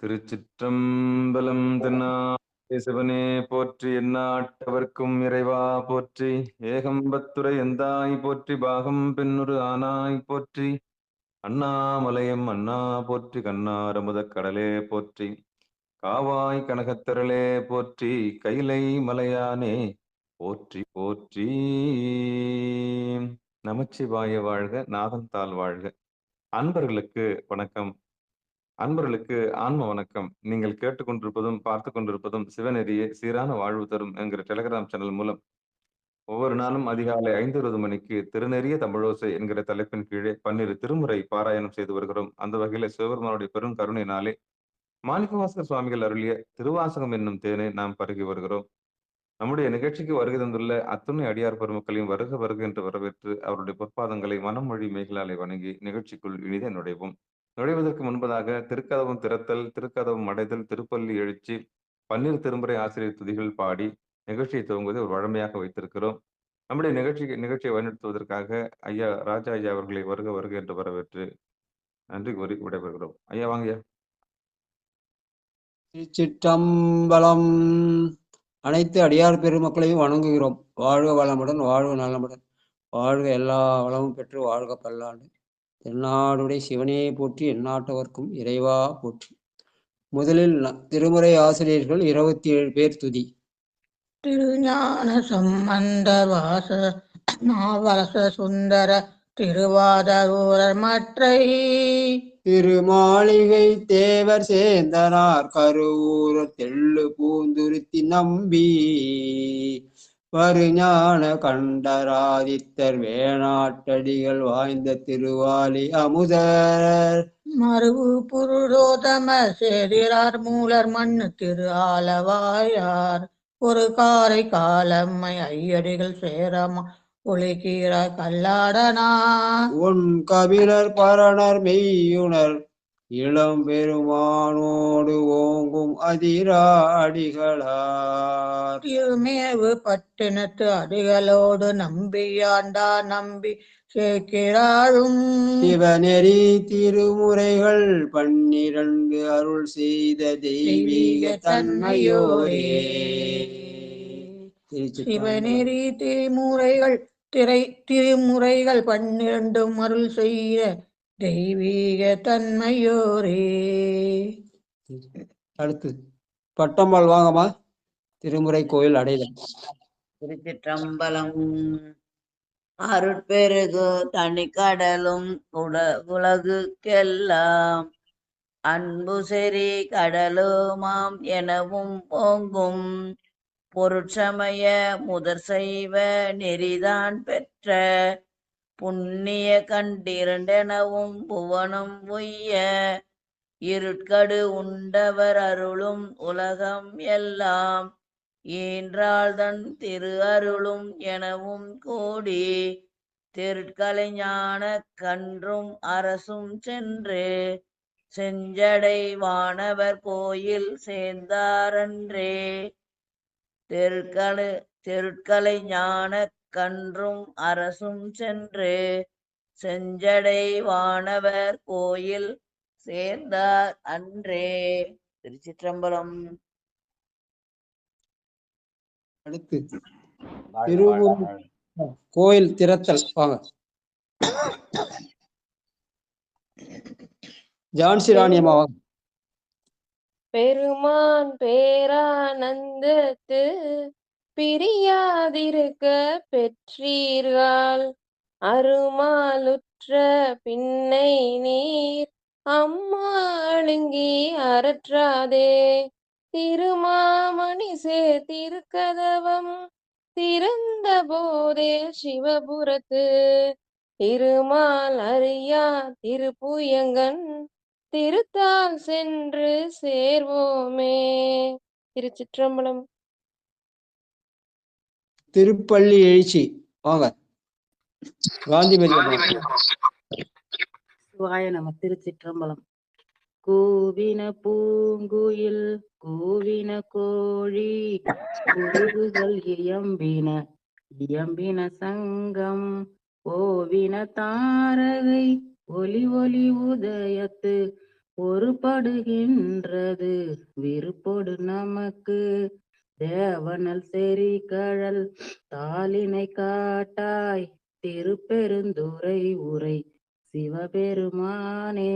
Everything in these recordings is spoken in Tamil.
திருச்சிற்றம்பலம். தென்னாடுடைய சிவனே போற்றி, எந்நாட்டவர்க்கும் இறைவா போற்றி. ஏகம்பத்துரை எந்தாய் போற்றி, பாகம் பெண்ணுரு ஆனாய் போற்றி. அண்ணாமலையம் அண்ணா போற்றி, கண்ணாரமுதக் கடலே போற்றி. காவாய் கனகத்திரளே போற்றி, கைலை மலையானே போற்றி போற்றி. நமச்சிவாய வாழ்க, நாதன் தாள் வாழ்க. அன்பர்களுக்கு வணக்கம். அன்பர்களுக்கு ஆன்ம வணக்கம். நீங்கள் கேட்டுக்கொண்டிருப்பதும் பார்த்து கொண்டிருப்பதும் சிவநெறியே சீரான வாழ்வு தரும் என்கிற டெலிகிராம் சேனல் மூலம் ஒவ்வொரு நாளும் அதிகாலை 5:20 மணிக்கு திருநெறிய தமிழோசை என்கிற தலைப்பின் கீழே 12 திருமுறை பாராயணம் செய்து வருகிறோம். அந்த வகையில சிவபெருமானுடைய பெரும் கருணையினாலே மாணிக்கவாசகர் சுவாமிகள் அருளிய திருவாசகம் என்னும் தேனை நாம் பருகி வருகிறோம். நம்முடைய நிகழ்ச்சிக்கு வருகை தந்துள்ள அத்துணை அடியார் பெருமக்களையும் வருக வருக என்று வரவேற்று அவருடைய பொற்பாதங்களை மனம் மொழி மேகலாலை வணங்கி நிகழ்ச்சிக்குள் இனிதே நுழைவோம். நுழைவதற்கு முன்பதாக திருக்கதவும் திறத்தல், திருக்கதவும் அடைதல், திருப்பள்ளி எழுச்சி, 12 திருமுறை ஆசிரியர் துதிகள் பாடி நிகழ்ச்சியை துவங்குவதை ஒரு வழமையாக வைத்திருக்கிறோம். நம்முடைய நிகழ்ச்சியை வழிநடத்துவதற்காக ஐயா ராஜா ஐயா அவர்களை வருக வருக என்று வரவேற்று நன்றி கூறி விடைபெறுகிறோம். ஐயா வாங்க. திருச்சிற்றம்பலம். அனைத்து அடியார் பெருமக்களையும் வணங்குகிறோம். வாழ்க வளமுடன், வாழ்க நலமுடன், வாழ்க எல்லா வளமும் பெற்று வாழ்க பல்லாண்டு. தென்னாடுடைய சிவனே போற்றி, எந்நாட்டவர்க்கும் இறைவா போற்றி. முதலில் திருமுறை ஆசிரியர்கள் 27 பேர் துதி. திருஞான சம்பந்தர் வாச நாவரச சுந்தர திருவாதூரர் மற்றை திருமாளிகை தேவர் சேந்தனார் கருவூர் தெள்ளு பூந்துருத்தி நம்பி வருஞான கண்டராதித்தர் வேணாட்டடிகள் வாய்ந்த திருவாலி அமுதர் மருவு புருடோதம சேதிரார் மூலர் மண்ணு திரு ஆலவாயார் ஒரு காரை காலம்மை ஐயடிகள் சேரமா ஒளிகீர கல்லாடனா உன் கபிலர் பரணர் மெய்யுணர் இளம் பெருமானோடு ஓங்கும் அதிராடிகளார் திருமேவு பட்டினத்து அடிகளோடு நம்பியாண்டா நம்பி சேர்க்கிறாளும் சிவநெறி திருமுறைகள் 12 அருள் செய்த தெய்வீக தன்மையோரே. சிவநெறி திருமுறைகள் 12 அருள் செய்த தெய்வீக தன்மையோரே. அடுத்து பட்டம்பால் வாங்கம்மா. திருமுறை கோயில் அடைதல். திருச்சிற்றம்பலம். அருட்பெருகு தனிக்கடலும் உலகுக்கெல்லாம் அன்பு செறி கடலுமாம் எனவும் ஓங்கும் பொருட்சமய முதற் செய்வ நெறிதான் பெற்ற புண்ணிய கண்டிரண்டெனவும் புவனம் உய்ய இருட்கடு உண்டவர் அருளும் உலகம் எல்லாம் ஈன்றாள்தன் திரு அருளும் எனவும் கூடி திருட்கலை ஞான கன்றும் அரசும் சென்று செஞ்சடை வானவர் கோயில் சேர்ந்தாரன்றே. திருட்கலை ஞான கன்றும் அரசும் சென்று செஞ்சடை வானவர் கோயில் சேர்ந்தார் அன்றே. திருச்சிற்றம்பலம். அடுத்து கோயில் திறத்தல் வாங்க. ஜான்சி ராணியம்மா வாங்க. பெருமான் பேரானந்தத்து பிரியாதிருக்க பெற்றீர்கள் அருமாலுற்ற பின்னை நீர் அம்மாளுங்கி அரற்றாதே. திருமாமணி திருக்கதவம் திறந்த போதே சிவபுரத்து திருமால் அறியா திருப்புயங்கன் திருத்தால் சென்று சேர்வோமே. திருச்சிற்றம்பலம். திருப்பள்ளி எழுச்சி வாங்க. காந்திமதி நம்ம திருச்சிற்றம்பலம். கூவின பூங்குயில் கூவின கோழி குருகுகள் இயம்பின சங்கம் ஓவின தாரகை ஒலி ஒலி உதயத்து ஒருபடுகின்றது விருப்பொடு நமக்கு. தேவனல் செறி கழல் தாளினை காட்டாய் திருப்பெருந்துறை உரை சிவபெருமானே.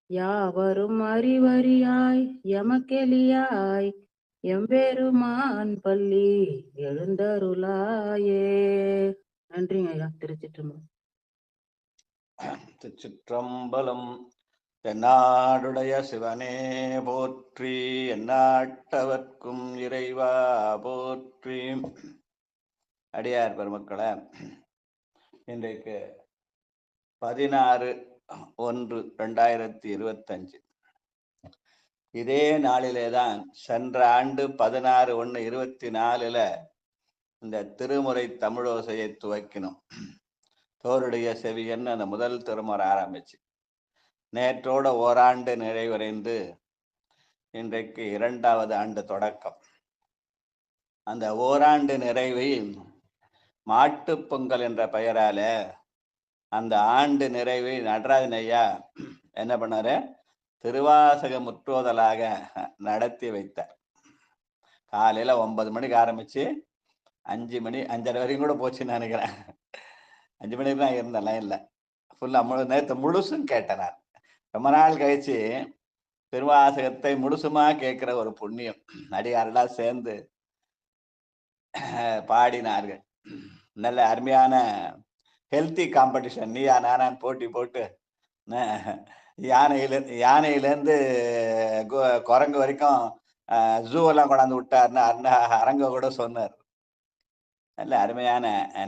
யாவரும் அறிவறியாய் எமக்கெளியாய் எம்பெருமான் பள்ளி எழுந்தருளாயே. நன்றிங்க ஐயா. திருச்சிற்றம்பலம். திருச்சிற்றம்பலம். தென்னாடுடைய சிவனே போற்றி, எந்நாட்டவர்க்கும் இறைவா போற்றி. அடியார் பெருமக்களே, இன்றைக்கு 16/1/2025 இதே நாளிலேதான் சென்ற ஆண்டு 16/1/24 இந்த திருமுறை தமிழோசையை துவக்கினோம். தோருடைய செவியன்னு அந்த முதல் திருமுறை ஆரம்பிச்சு நேற்றோட ஓராண்டு நிறைவடைந்து இன்றைக்கு 2வது ஆண்டு தொடக்கம். அந்த ஓராண்டு நிறைவை மாட்டுப் பொங்கல் என்ற பெயரால அந்த ஆண்டு நிறைவை நடராஜன் ஐயா என்ன பண்ணாரு, திருவாசக முற்றோதலாக நடத்தி வைத்தார். காலையில 9 மணிக்கு ஆரம்பிச்சு 5 மணி 5:30 வரைக்கும் கூட போச்சுன்னு நினைக்கிறேன். 5 மணிக்கு தான் இருந்தேன் லைன்ல. ஃபுல்லா நேற்று முழுசும் கேட்டேன். நான் ரொம்ப நாள் கழிச்சு திருவாசகத்தை முழுசுமா கேட்கிற ஒரு புண்ணியம். அடியாரெல்லாம் சேர்ந்து பாடினார்கள். நல்ல அருமையான ஹெல்த்தி காம்படிஷன். நீயா நானான் போட்டி போட்டு யானையிலேருந்து குரங்கு வரைக்கும் ஜூ எல்லாம் கொண்டாந்து விட்டாருன்னு அரங்க கூட சொன்னார். நல்ல அருமையான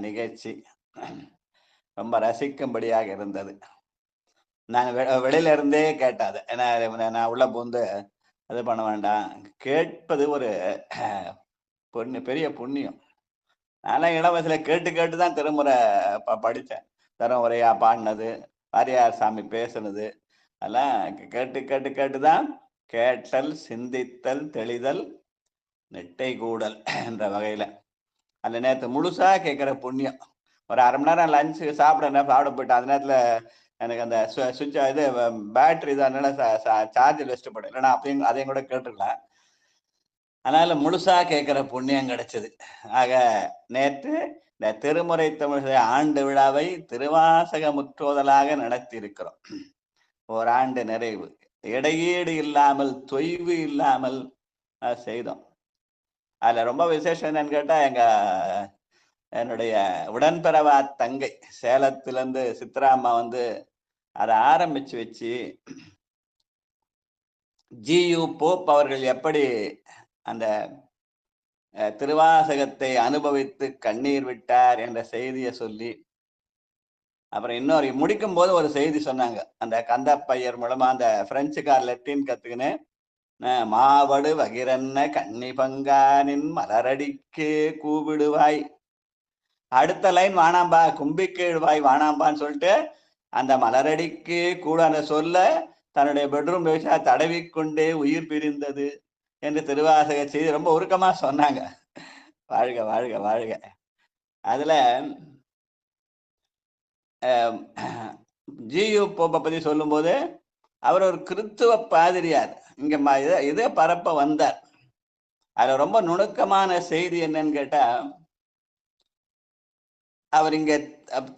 நிகழ்ச்சி, ரொம்ப ரசிக்கும்படியாக இருந்தது. நான் வெளியில இருந்தே கேட்டாது, ஏன்னா நான் உள்ள பூந்து அது பண்ண வேண்டாம். கேட்பது ஒரு பெரிய புண்ணியம். நான் இளவயசுல கேட்டு கேட்டுதான் திருமுறை படித்தேன். திருமுறையா பாடினது, வாரியார் சாமி பேசுனது அதெல்லாம் கேட்டு கேட்டு கேட்டுதான் கேட்டல், சிந்தித்தல், தெளிதல், நெட்டை கூடல் என்ற வகையில அந்த நேரத்து முழுசா கேட்கிற புண்ணியம். ஒரு அரை மணி நேரம் லஞ்சு சாப்பிட போயிட்டேன். அந்த நேரத்துல எனக்கு அந்த சுவிட்ச் இது பேட்டரி தான் சார்ஜில் வச்சுட்டு போட்டேன். இல்லைன்னா அதையும் கூட கேட்டுக்கலாம். அதனால முழுசா கேட்கிற புண்ணியம் கிடைச்சது. ஆக நேற்று இந்த திருமுறை தமிழ் ஆண்டு விழாவை திருவாசக முற்றோதலாக நடத்தி இருக்கிறோம். ஓராண்டு நிறைவு, இடையீடு இல்லாமல், தொய்வு இல்லாமல் செய்தோம். அதுல ரொம்ப விசேஷம் என்னன்னு கேட்டா, என்னுடைய உடன்பிறவா தங்கை சேலத்திலிருந்து சித்ராம்மா அதை ஆரம்பிச்சு வச்சு ஜியு போப் அவர்கள் எப்படி அந்த திருவாசகத்தை அனுபவித்து கண்ணீர் விட்டார் என்ற செய்தியை சொல்லி, அப்புறம் இன்னொரு முடிக்கும் போது ஒரு செய்தி சொன்னாங்க. அந்த கந்தப்பையர் மூலமா அந்த பிரெஞ்சுக்கார் லெட்டின் கத்துக்கின்னு, மாவடு வகிரன்ன கன்னி பங்கானின் மலரடிக்கே கூவிடுவாய், அடுத்த லைன் வானாம்பா, கும்பிக்கேழ்வாய் வானாம்பான்னு சொல்லிட்டு அந்த மலரடிக்கு கூட அந்த சொல்ல தன்னுடைய பெட்ரூம் பேசா தடவிக்கொண்டே உயிர் பிரிந்தது என்று திருவாசக செய்தி ரொம்ப உருக்கமா சொன்னாங்க. வாழ்க வாழ்க வாழ்க. அதுல ஜியு போப்பை பத்தி சொல்லும் போது, அவர் ஒரு கிறித்துவ பாதிரியார், இங்க இதே பரப்ப வந்தார். அதுல ரொம்ப நுணுக்கமான செய்தி என்னன்னு கேட்டா, அவர் இங்க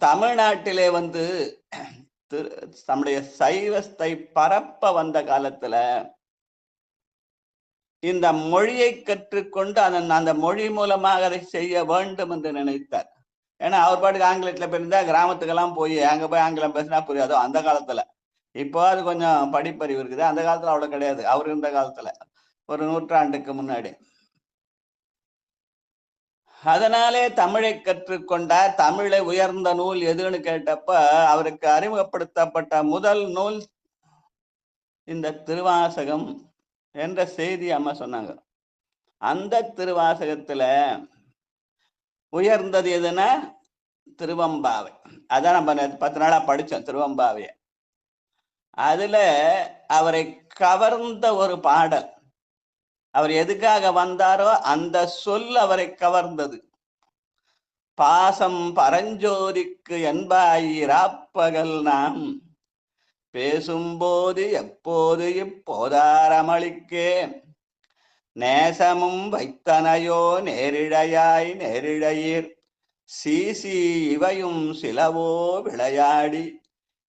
தமிழ்நாட்டிலே தம்முடைய சைவத்தை பரப்ப வந்த காலத்துல இந்த மொழியை கற்றுக்கொண்டு அந்த மொழி மூலமாக அதை செய்ய வேண்டும் என்று நினைத்தார். ஏன்னா அவர் பாட்டுக்கு ஆங்கிலத்துல போயிருந்தா கிராமத்துக்கெல்லாம் போய் அங்க போய் ஆங்கிலம் பேசினா புரியாதோ அந்த காலத்துல. இப்போ அது கொஞ்சம் படிப்பறிவு இருக்குது, அந்த காலத்துல அவ்வளவு கிடையாது. அவர் இருந்த காலத்துல ஒரு 100 ஆண்டுக்கு முன்னாடி. அதனாலே தமிழை கற்றுக்கொண்டார். தமிழை உயர்ந்த நூல் எதுன்னு கேட்டப்ப அவருக்கு அறிமுகப்படுத்தப்பட்ட முதல் நூல் இந்த திருவாசகம் என்ற செய்தி அம்மா சொன்னாங்க. அந்த திருவாசகத்துல உயர்ந்தது எதுன்னா திருவம்பாவை. அதான் நம்ம 10 நாளா படிச்சோம் திருவம்பாவைய. அதுல அவரை கவர்ந்த ஒரு பாடல், அவர் எதுக்காக வந்தாரோ அந்த சொல் அவரை கவர்ந்தது. பாசம் பரஞ்சோதிக்கு என்பாயிராப்பகல் நாம் பேசும்போது எப்போது இப்போதாரமளிக்கே நேசமும் வைத்தனையோ நேரிழையாய் நேரிழையீர் சீசி இவையும் சிலவோ விளையாடி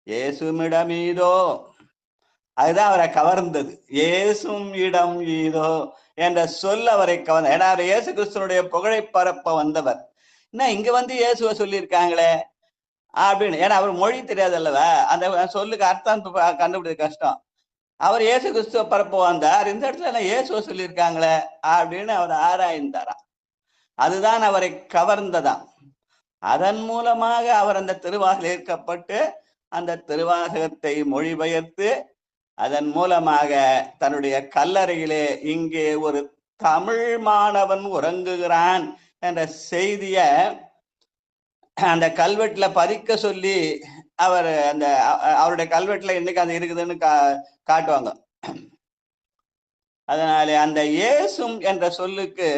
ஏசுமிடமீதோ. அதுதான் அவரை கவர்ந்தது. ஏசும் இடம் ஈதோ என்ற சொல் அவரை கவர்ந்த. ஏன்னா அவர் இயேசு கிறிஸ்துவனுடைய புகழை பரப்ப வந்தவர். என்ன இங்க வந்து இயேசுவை சொல்லியிருக்காங்களே அப்படின்னு. ஏன்னா அவர் மொழி தெரியாது அல்லவா, அந்த சொல்லுக்கு அர்த்தம் கண்டுபிடிக்க கஷ்டம். அவர் இயேசு கிறிஸ்துவ பரப்ப வந்தார், இந்த இடத்துல என்ன இயேசுவை சொல்லியிருக்காங்களே அப்படின்னு அவர் ஆராய்ந்தாராம். அதுதான் அவரை கவர்ந்ததாம். அதன் மூலமாக அவர் அந்த திருவாசகம் ஏற்கப்பட்டு அந்த திருவாசகத்தை மொழிபெயர்த்து அதன் மூலமாக தன்னுடைய கல்லறையிலே இங்கே ஒரு தமிழ் மாணவன் உறங்குகிறான் என்ற செய்திய அந்த கல்வெட்டுல பதிக்க சொல்லி அவர் அந்த அவருடைய கல்வெட்டுல இன்னைக்கு அது இருக்குதுன்னு காட்டுவாங்க. அதனால அந்த ஏசும் என்ற சொல்லுக்கு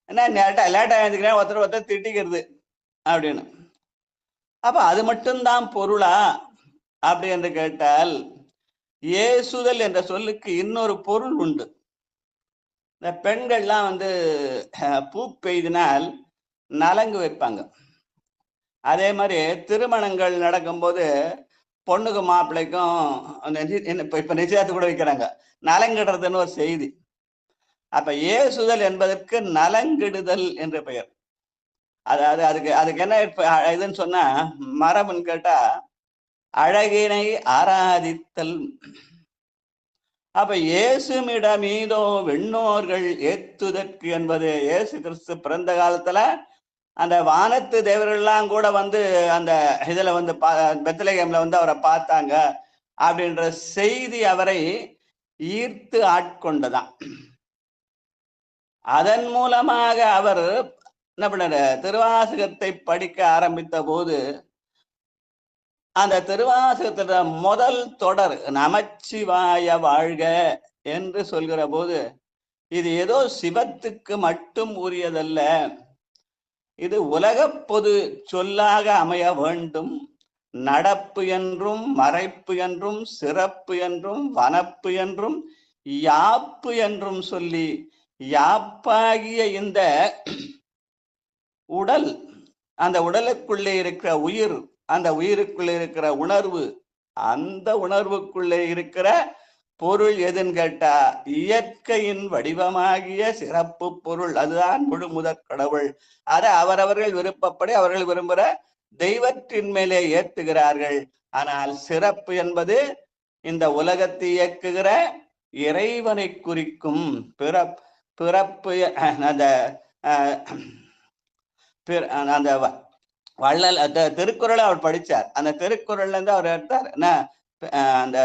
என்ன லேட்டா எழுந்துக்கிறேன் ஒருத்தர் திட்டிக்கிறது அப்படின்னு. அப்ப அது மட்டும்தான் பொருளா அப்படி என்று கேட்டால், ஏசுதல் என்ற சொல்லுக்கு இன்னொரு பொருள் உண்டு. இந்த பெண்கள்லாம் வந்து பூ பெய்தினால் நலங்கு வைப்பாங்க. அதே மாதிரி திருமணங்கள் நடக்கும்போது பொண்ணுக்கும் மாப்பிள்ளைக்கும் இப்ப நிச்சயத்து கூட வைக்கிறாங்க, நலங்கிடுறதுன்னு ஒரு செய்தி. அப்ப ஏசுதல் என்பதற்கு நலங்கிடுதல் என்ற பெயர். அதாவது அதுக்கு என்ன இதுன்னு சொன்னா, மரபுன்னு கேட்டா அழகினை ஆராதித்தல். அப்ப ஏசுமிடமீதோ வெண்ணோர்கள் ஏத்துதற்கு என்பது இயேசு கிறிஸ்து பிறந்த காலத்துல அந்த வானத்து தேவர்கள்லாம் கூட வந்து அந்த இதுல வந்து பெத்லகேம்ல வந்து அவரை பார்த்தாங்க அப்படின்ற செய்தி அவரை ஈர்த்து ஆட்கொண்டதான். அதன் மூலமாக அவர் என்ன பண்ணாரு, திருவாசகத்தை படிக்க ஆரம்பித்த போது அந்த திருவாசகத்துல முதல் தொடர் நமச்சிவாய வாழ்க என்று சொல்கிற போது இது ஏதோ சிவத்துக்கு மட்டும் உரியதல்ல, இது உலக பொது சொல்லாக அமைய வேண்டும். நடப்பு என்றும் மறைப்பு என்றும் சிறப்பு என்றும் வனப்பு என்றும் யாப்பு என்றும் சொல்லி யாப்பாகிய இந்த உடல், அந்த உடலுக்குள்ளே இருக்கிற உயிர், அந்த உயிருக்குள்ளே இருக்கிற உணர்வு, அந்த உணர்வுக்குள்ளே இருக்கிற பொருள் எதுன்னு கேட்டா இயற்கையின் வடிவமாகிய சிறப்பு பொருள், அதுதான் முழு முதற் கடவுள். அதை அவரவர்கள் விருப்பப்படி அவர்கள் விரும்புகிற தெய்வத்தின் மேலே ஏற்றுகிறார்கள். ஆனால் சிறப்பு என்பது இந்த உலகத்தை இயக்குகிற இறைவனை குறிக்கும். பிறப்பு அந்த அந்த வள்ளல் திருக்குறளை அவர் படிச்சார். அந்த திருக்குறள்ல இருந்து அவர் எடுத்தார் என்ன அந்த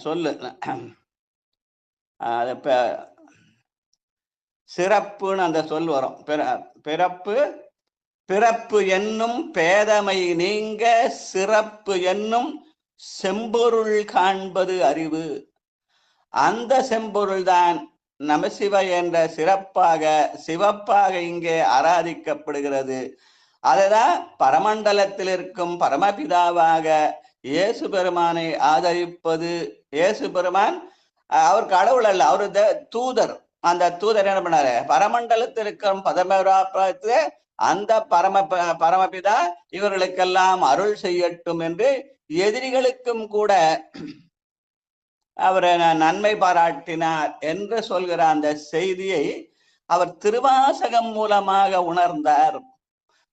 சொல்லு சிறப்புன்னு அந்த சொல் வரும். பிறப்பு பிறப்பு என்னும் பேதமை நீங்க சிறப்பு என்னும் செம்பொருள் காண்பது அறிவு. அந்த செம்பொருள் தான் நமசிவ என்ற சிவப்பாக இங்கே ஆராதிக்கப்படுகிறது. அதுதான் பரமண்டலத்தில் இருக்கும் பரமபிதாவாக இயேசு பெருமானை ஆதரிப்பது. இயேசு பெருமான் அவர் கடவுள் அல்ல, அவரு தூதர். அந்த தூதர் என்ன பண்ணாரு, பரமண்டலத்தில் இருக்கும் பரமபிதாத்துல அந்த பரமபிதா இவர்களுக்கெல்லாம் அருள் செய்யட்டும் என்று எதிரிகளுக்கும் கூட அவரை நன்மை பாராட்டினார் என்று சொல்கிற அந்த செய்தியை அவர் திருவாசகம் மூலமாக உணர்ந்தார்.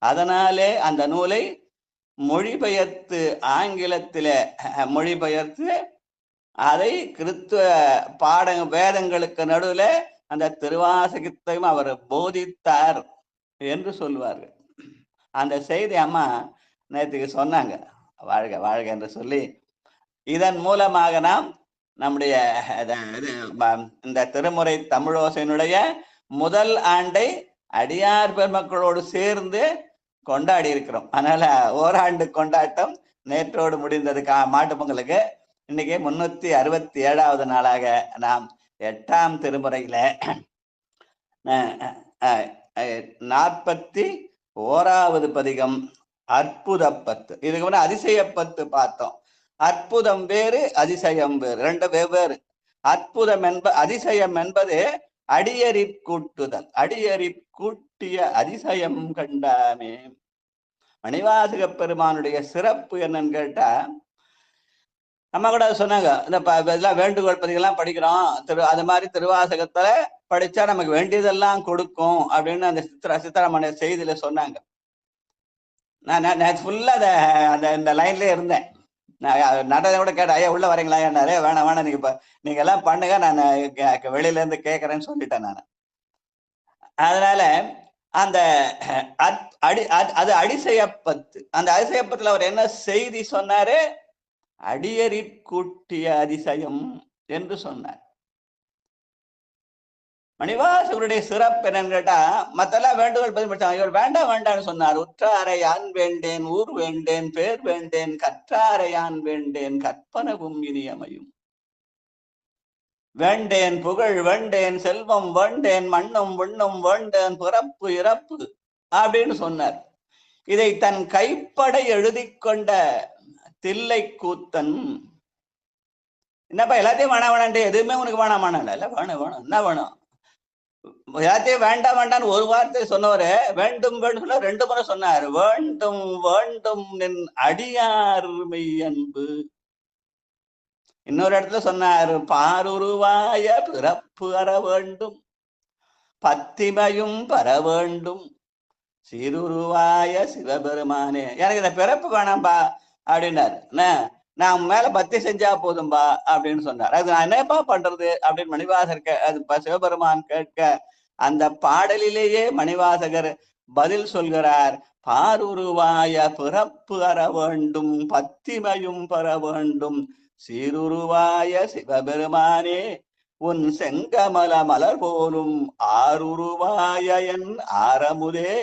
அதனாலே அந்த நூலை மொழிபெயர்த்து ஆங்கிலத்தில மொழிபெயர்த்து அதை கிறிஸ்துவ வேதங்களுக்கு நடுவில் அந்த திருவாசகத்தையும் அவர் போதித்தார் என்று சொல்வார்கள். அந்த செய்தி அம்மா நேற்றுக்கு சொன்னாங்க, வாழ்க வாழ்க என்று சொல்லி. இதன் மூலமாக நாம் நம்முடைய இந்த திருமுறை தமிழோசையினுடைய முதல் ஆண்டை அடியார் பெருமக்களோடு சேர்ந்து கொண்டாடி இருக்கிறோம். அதனால ஓராண்டு கொண்டாட்டம் நேற்றோடு முடிந்தது மாட்டு பொங்கலுக்கு. இன்னைக்கு 367வது நாளாக நாம் 8ஆம் திருமுறையில 41வது பதிகம் அற்புத பத்து. இதுக்கு முன்னாடி அதிசய பத்து பார்த்தோம். அற்புதம் வேறு, அதிசயம் வேறு, ரெண்டு வெவ்வேறு. அற்புதம் அதிசயம் என்பது அடியறிற் கூட்டுதல். அடியறிற் கூட்டிய அதிசயம் கண்டாமே. மணிவாசக பெருமானுடைய சிறப்பு என்னன்னு கேட்டா, நம்ம கூட சொன்னாங்க, இந்த இதெல்லாம் வேண்டுகோள் பதிகெல்லாம் படிக்கிறோம், அது மாதிரி திருவாசகத்துல படிச்சா நமக்கு வேண்டியதெல்லாம் கொடுக்கும் அப்படின்னு அந்த சித்தராமணி செய்தியில சொன்னாங்க. நான் ஃபுல்லா அந்த இந்த லைன்லயே இருந்தேன். நடனை கூட கேட்டேன், ஐயா உள்ள வரீங்களா? நிறைய வேணாம் வேணாம், நீங்க எல்லாம் பண்ணுங்க, நான் வெளியில இருந்து கேட்கறேன்னு சொல்லிட்டேன் நான். அதனால அந்த அது அடிசையப்பத்து. அந்த அதிசயப்பத்துல அவர் என்ன செய்தி சொன்னாரு? அடியறிற் கூட்டிய அதிசயம் என்று சொன்னார். மணிவாசகருடைய சிறப்பு என்னன்னு கேட்டா, மத்தெல்லாம் வேண்டுகோள் பதிவு இவர் வேண்டாம் வேண்டாம்னு சொன்னார். உற்றாரை யான் வேண்டேன், ஊர் வேண்டேன், பேர் வேண்டேன், கற்றாரை யான் வேண்டேன், கற்பனவும் இனியமையும். வேண்டேன் புகழ் வேண்டேன், செல்வம் வேண்டேன், மண்ணும் விண்ணும் வேண்டேன், பிறப்பு இறப்பு அப்படின்னு சொன்னார். இதை தன் கைப்படை எழுதி கொண்ட தில்லை கூத்தன், என்னப்பா எல்லாத்தையும் வேணாம் வேணான்ட்டு, எதுவுமே உனக்கு வேணாம் வேணாம், இல்ல வேணும் வேணும், என்ன வேணும், எல்லாத்தையும் வேண்டாம் வேண்டான்னு ஒரு வார்த்தை சொன்னவரு வேண்டும் வேண்டும் சொல்ல 2 முறை சொன்னார். வேண்டும் வேண்டும் நின் அடியார் மெய் அன்பு. இன்னொரு இடத்துல சொன்னார், பாருருவாய பிறப்பு அற வேண்டும், பத்திமையும் பெற வேண்டும், சீருருவாய சிவபெருமானே. எனக்கு இந்த பிறப்பு வேணாம்பா அப்படின்னாரு. நான் மேல பக்தி செஞ்சா போதும்பா அப்படின்னு சொன்னார். அது நான் என்னப்பா பண்றது அப்படின்னு மணிவாசகர் அது சிவபெருமான் கேட்க, அந்த பாடலிலேயே மணிவாசகர் பதில் சொல்கிறார். பாருருவாய பிறப்பு அற வேண்டும், பத்திமையும் பெற வேண்டும், சீருருவாய சிவபெருமானே உன் செங்கமல மலர் போலும் ஆருருவாய என் ஆரமுதே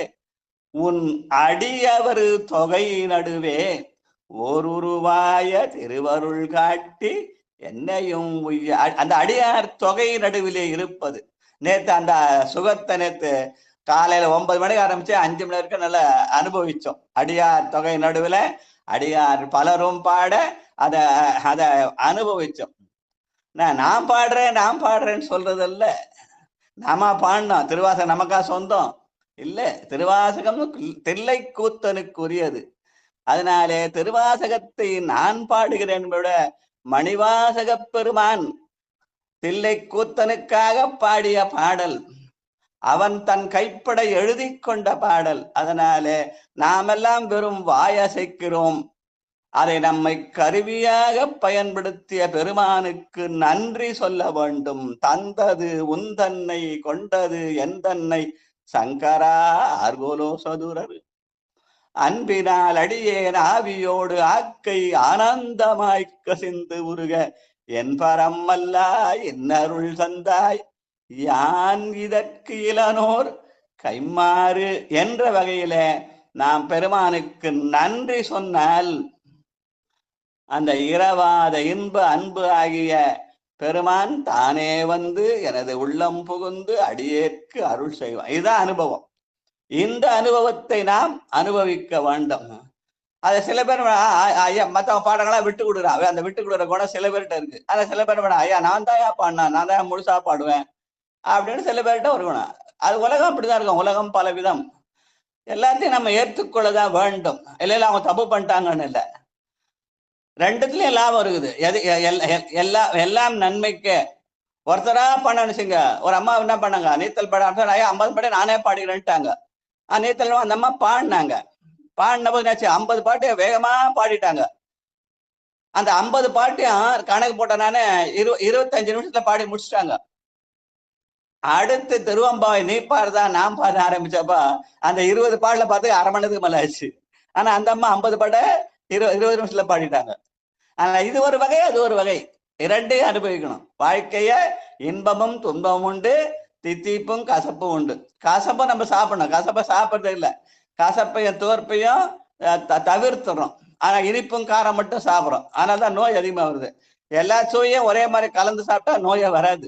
உன் அடியவர் தொகை நடுவே ஓருருவாய திருவருள் காட்டி என்னையும் உய்ய. அந்த அடியார் தொகை நடுவிலே இருப்பது. நேத்து அந்த சுகத்தை நேத்து காலையில 9 மணிக்கு ஆரம்பிச்சு 5 மணி வரைக்கும் நல்லா அனுபவிச்சோம். அடியார் தொகை நடுவில் அடியார் பலரும் பாட அத அனுபவிச்சோம். நான் பாடுறேன்னு சொல்றதல்ல, நாம பாடினோம். திருவாசகம் நமக்கா சொந்தம் இல்ல, திருவாசகம் தில்லை கூத்தனுக்குரியது. அதனாலே திருவாசகத்தை நான் பாடுகிறேன் விட மணிவாசக பெருமான் தில்லை கூத்தனுக்காக பாடிய பாடல், அவன் தன் கைப்பட எழுதி கொண்ட பாடல். அதனாலே நாமெல்லாம் வெறும் வாயசைக்கிறோம். அதை நம்மை கருவியாக பயன்படுத்திய பெருமானுக்கு நன்றி சொல்ல வேண்டும். தந்தது உந்தன்னை, கொண்டது எந்தன்னை, சங்கரா ஆர்கோலோ சதுரர் அன்பினால் அடியேன் ஆவியோடு ஆக்கை ஆனந்தமாய் கசிந்து உருக என் பரம் அல்லா என்னருள் தந்தாய் யான் இதற்கு இளனோர் கைமாறு என்ற வகையில நாம் பெருமானுக்கு நன்றி சொன்னால் அந்த இரவாத இன்ப அன்பு ஆகிய பெருமான் தானே வந்து எனது உள்ளம் புகுந்து அடியேற்கு அருள் செய்வான். இதுதான் அனுபவம். இந்த அனுபவத்தை நாம் அனுபவிக்க வேண்டும். அதை சில பேர் ஐயா மற்றவங்க பாடங்களா விட்டு கொடுக்குறான். அந்த விட்டு கொடுக்குற குணம் சில பேர்கிட்ட இருக்கு. அதை சில பேர் வேணாம், ஐயா நான் தான் பாடினேன், நான் தான் முழுசா பாடுவேன் அப்படின்னு சில பேர்கிட்ட ஒரு குணம். அது உலகம் அப்படிதான் இருக்கும். உலகம் பல விதம். எல்லாத்தையும் நம்ம ஏற்றுக்கொள்ளதான் வேண்டும். இல்லைல்ல அவங்க தப்பு பண்ணிட்டாங்கன்னு இல்லை, ரெண்டுத்துலயும் லாபம் இருக்குது. எல்லாம் நன்மைக்கு. ஒருத்தரா பண்ணணுச்சுங்க. ஒரு அம்மா என்ன பண்ணாங்க, நீச்சல் பாட 50 பாட்டு நானே பாடிக்கிறேன்ட்டாங்க. நீச்சல் அந்த அம்மா பாடினாங்க. பாடின போது என்னாச்சு, 50 பாட்டு வேகமா பாடிட்டாங்க. அந்த 50 பாட்டையும் கணக்கு போட்ட நானே 25 நிமிஷத்துல பாடி முடிச்சுட்டாங்க. அடுத்து திருவம்பாவை நீ பாடுதான் நான் பாட ஆரம்பிச்சப்பா அந்த 20 பாட்டுல பார்த்து அரை மணி நேரத்துக்கு மேல ஆச்சு. ஆனா அந்த அம்மா 50 பாட்டை 20 நிமிஷத்துல பாடிட்டாங்க. ஆனா இது ஒரு வகை, அது ஒரு வகை. இரண்டையும் அனுபவிக்கணும். வாழ்க்கைய இன்பமும் துன்பமும் உண்டு, தித்திப்பும் கசப்பும் உண்டு. கசப்பை நம்ம சாப்பிடணும், கசப்பை சாப்பிட்றது இல்லை. கசப்பையும் தோற்பையும் தவிர்த்துறோம். ஆனா இனிப்பும் காரம் மட்டும் சாப்பிட்றோம். ஆனால்தான் நோய் அதிகமா வருது. எல்லா சுவையும் ஒரே மாதிரி கலந்து சாப்பிட்டா நோயே வராது.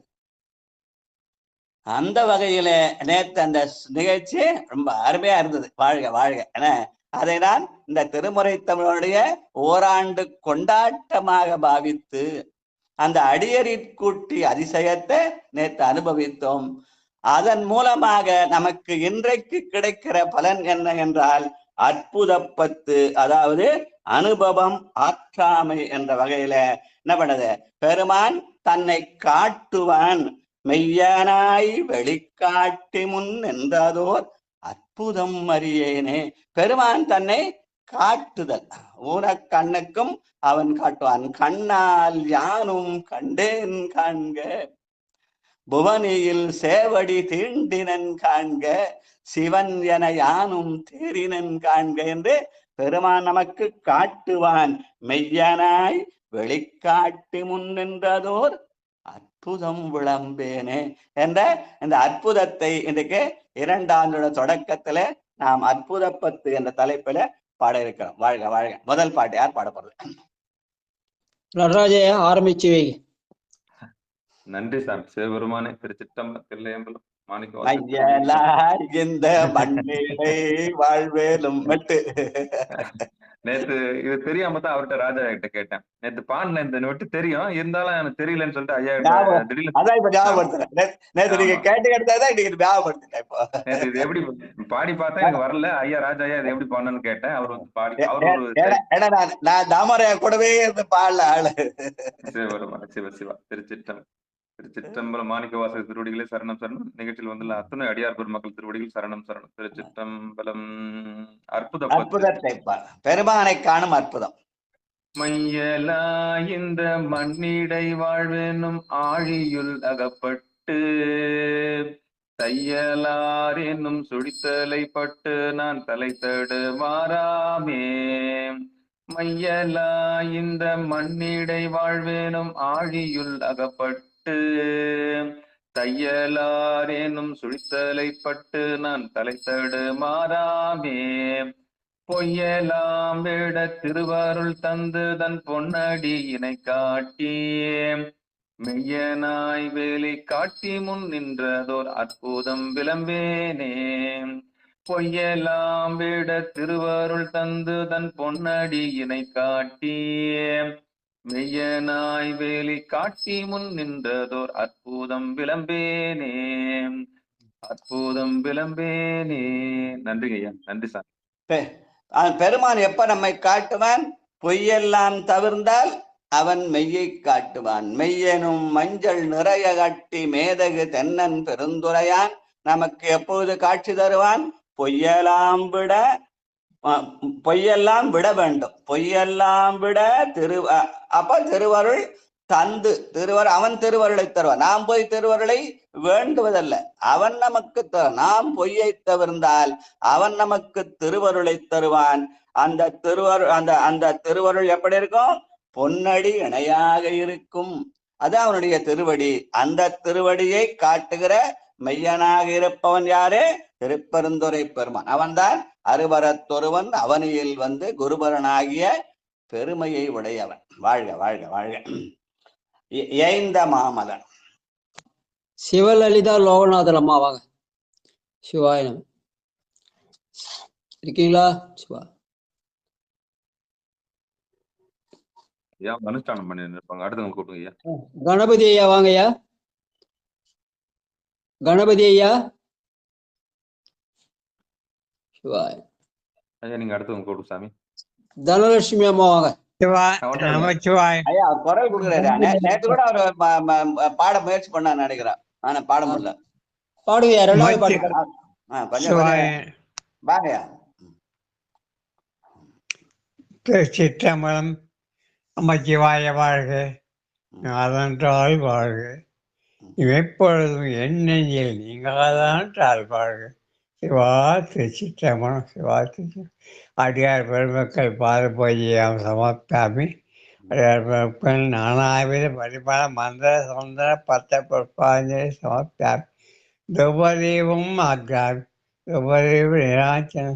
அந்த வகையில நேற்று அந்த நிகழ்ச்சி ரொம்ப அருமையா இருந்தது. வாழ்க வாழ்க. ஏன்னா அதை நான் இந்த திருமுறை தமிழனுடைய ஓராண்டு கொண்டாட்டமாக பாவித்து அந்த அடியறிக்கூட்டி அதிசயத்தை நேற்று அனுபவித்தோம். அதன் மூலமாக நமக்கு இன்றைக்கு கிடைக்கிற பலன் என்ன என்றால் அற்புதப்பத்து, அதாவது அனுபவம் ஆற்றாமை என்ற வகையில என்ன பண்ணது, பெருமான் தன்னை காட்டுவான், மெய்யனாய் வெளிக்காட்டி முன் என்றதோர் அற்புதம் அறியேனே. பெருமான் தன்னை காட்டுதல், ஊனக்கண்ணுக்கும் அவன் காட்டுவான். கண்ணால் யானும் கண்டேன் காண்க, புவனியில் சேவடி தீண்டினன் காண்க, சிவன் என யானும் தேரினன் காண்க என்று பெருமான் நமக்கு காட்டுவான். மெய்யனாய் வெளிக்காட்டி முன் நின்றதோர் அற்புதம் விளம்பேனே என்ற இந்த அற்புதத்தை இன்றைக்கு 2ஆண்டோட தொடக்கத்துல நாம் அற்புதப்பத்து என்ற தலைப்பில பாட இருக்கிறோம். வாழ்க வாழ்க. முதல் பாட்டு யார் பாட போறது? நடராஜையா ஆரம்பிச்சு வை. நன்றி சாமி. சிவபெருமானே, திருச்சிற்றம்பலம், தில்லையம்பலம், மாணிக்க இந்த மண்ணிலை வாழ்வேலும் மட்டு. நேத்து இது தெரியாம தான் அவர்கிட்ட ராஜா கிட்ட கேட்டேன். நேத்து பாடின இந்த நோட்டு தெரியும், இருந்தாலும் எனக்கு தெரியலன்னு சொல்லிட்டு ஐயா திடீர்னு அதான் இப்ப ஞாபகப்படுத்துறேன். நேத்து நீங்க கேட்டு கேட்டதான் இன்னைக்கு ஞாபகப்படுத்திட்டேன். இப்போ நேத்து இது எப்படி பாடி பார்த்தா எனக்கு வரல. ஐயா ராஜா ஐயா இது எப்படி பாடணும்னு கேட்டேன். அவர் வந்து பாடி அவர் நான் தாமரையா கூடவே இருந்து பாடல ஆளு. சிவபெருமான் சிவ சிவா. திருச்சிற்றம்பலம், மாணிக்க வாசகர் திருவடிகளே சரணம் சரணம். நிகழ்ச்சியில் வந்துள்ள அத்தனை அடியார் பெருமக்கள் திருவடிகள் சரணம் சரணம். திருச்சிற்றம்பலம். அற்புதத்தை பெருமானை காணும் அற்புதம். மையலா இந்த மண்ணிடை வாழ்வெனும் ஆழியுள் அகப்பட்டு, தையலார் என்னும் சுழித்தலை பட்டு நான் தலை தடு மாறாமே. மையலா இந்த மண்ணிடை வாழ்வேனும் ஆழியுள் அகப்பட்டு, தையலார் என்னும் சுழித்தலை பட்டு நான் தலை தடு மாறாமே. பொய்யலாம் விட திருவருள் தந்து தன் பொன்னடியினை காட்டி, மெய்யனாய் வேலி காட்டி முன் நின்றதோர் அற்புதம் விளம்பேனே. பொய்யலாம் விட திருவருள் தந்து தன் பொன்னடியினை காட்டி, மெய்யனாய் வேலி காட்டி முன் நின்றதோர் அற்புதம் விளம்பேனே, அற்புதம் விளம்பேனே. நன்றிங்க ஐயா. நன்றி சார். பெருமான் எப்ப நம்மை காட்டுவான்? பொய்யெல்லாம் தவிர்ந்தால் அவன் மெய்யை காட்டுவான். மெய்யனும் மஞ்சள் நிறைய காட்டி மேதகு தென்னன் பெருந்துரையான் நமக்கு எப்போது காட்சி தருவான்? பொய்யெல்லாம் விட வேண்டும். பொய்யெல்லாம் விட அப்ப திருவருள் தந்து அவன் திருவருளை தருவான். நாம் போய் திருவருளை வேண்டுவதல்ல, அவன் நமக்கு நாம் பொய்யை தவிர்ந்தால் அவன் நமக்கு திருவருளை தருவான். அந்த திருவருள் எப்படி இருக்கும்? பொன்னடி இணையாக இருக்கும். அது அவனுடைய திருவடி. அந்த திருவடியை காட்டுகிற மெய்யனாக இருப்பவன் யாரு? திருப்பெருந்துறை பெருமான். அவன்தான் அருவரத்தொருவன் அவனியில் வந்து குருபரனாகிய பெருமையை உடையவன். வாழ்க வாழ்க வாழ்க. ஏய்ந்த மாமலன். சிவலலிதா லோகநாதன் அம்மா வாங்க. சிவாயினம் இருக்கீங்களா? சிவா ஐயா அனுஷ்டானம் பண்ணி இருப்பாங்க. அடுத்தவங்க கூப்பிடுங்க ஐயா. கணபதி ஐயா வாங்க ஐயா. கணபதி ஐயா. சிவாய் ஐயா நீங்க அடுத்தவங்க கூப்பிடு சாமி. தனலட்சுமி அம்மா வாங்க. ஐயா குரல் கொடுக்குறாரு. நேற்று கூட அவர் பாட முயற்சி பண்ண நினைக்கிறேன். ஆனா பாட முடியல. பாடுங்க. 2வது பாட்டு கொஞ்சம் வாங்கய்யா. திருச்சிற்றம்பலம். நமச்சிவாய வாழ்க. அதன்றால் வாழ்க. எப்பொழுதும் என் நெஞ்சில் நீங்காதான் வாழ்க. சிவா திருச்சிற்றம்பலம். சிவா திருச்சி. அடியார் பெருமக்கள் பாதபூஜையாம் சமர்ப்பியாமி. அடியார் பெருமக்கள் நானாவித பரிமள மந்திர சுந்தர பத்த புஷ்பாஞ்சலி சமர்ப்பியாமி. துபதீபம் ஆக்ராமி. துபதீப நிராஞ்சன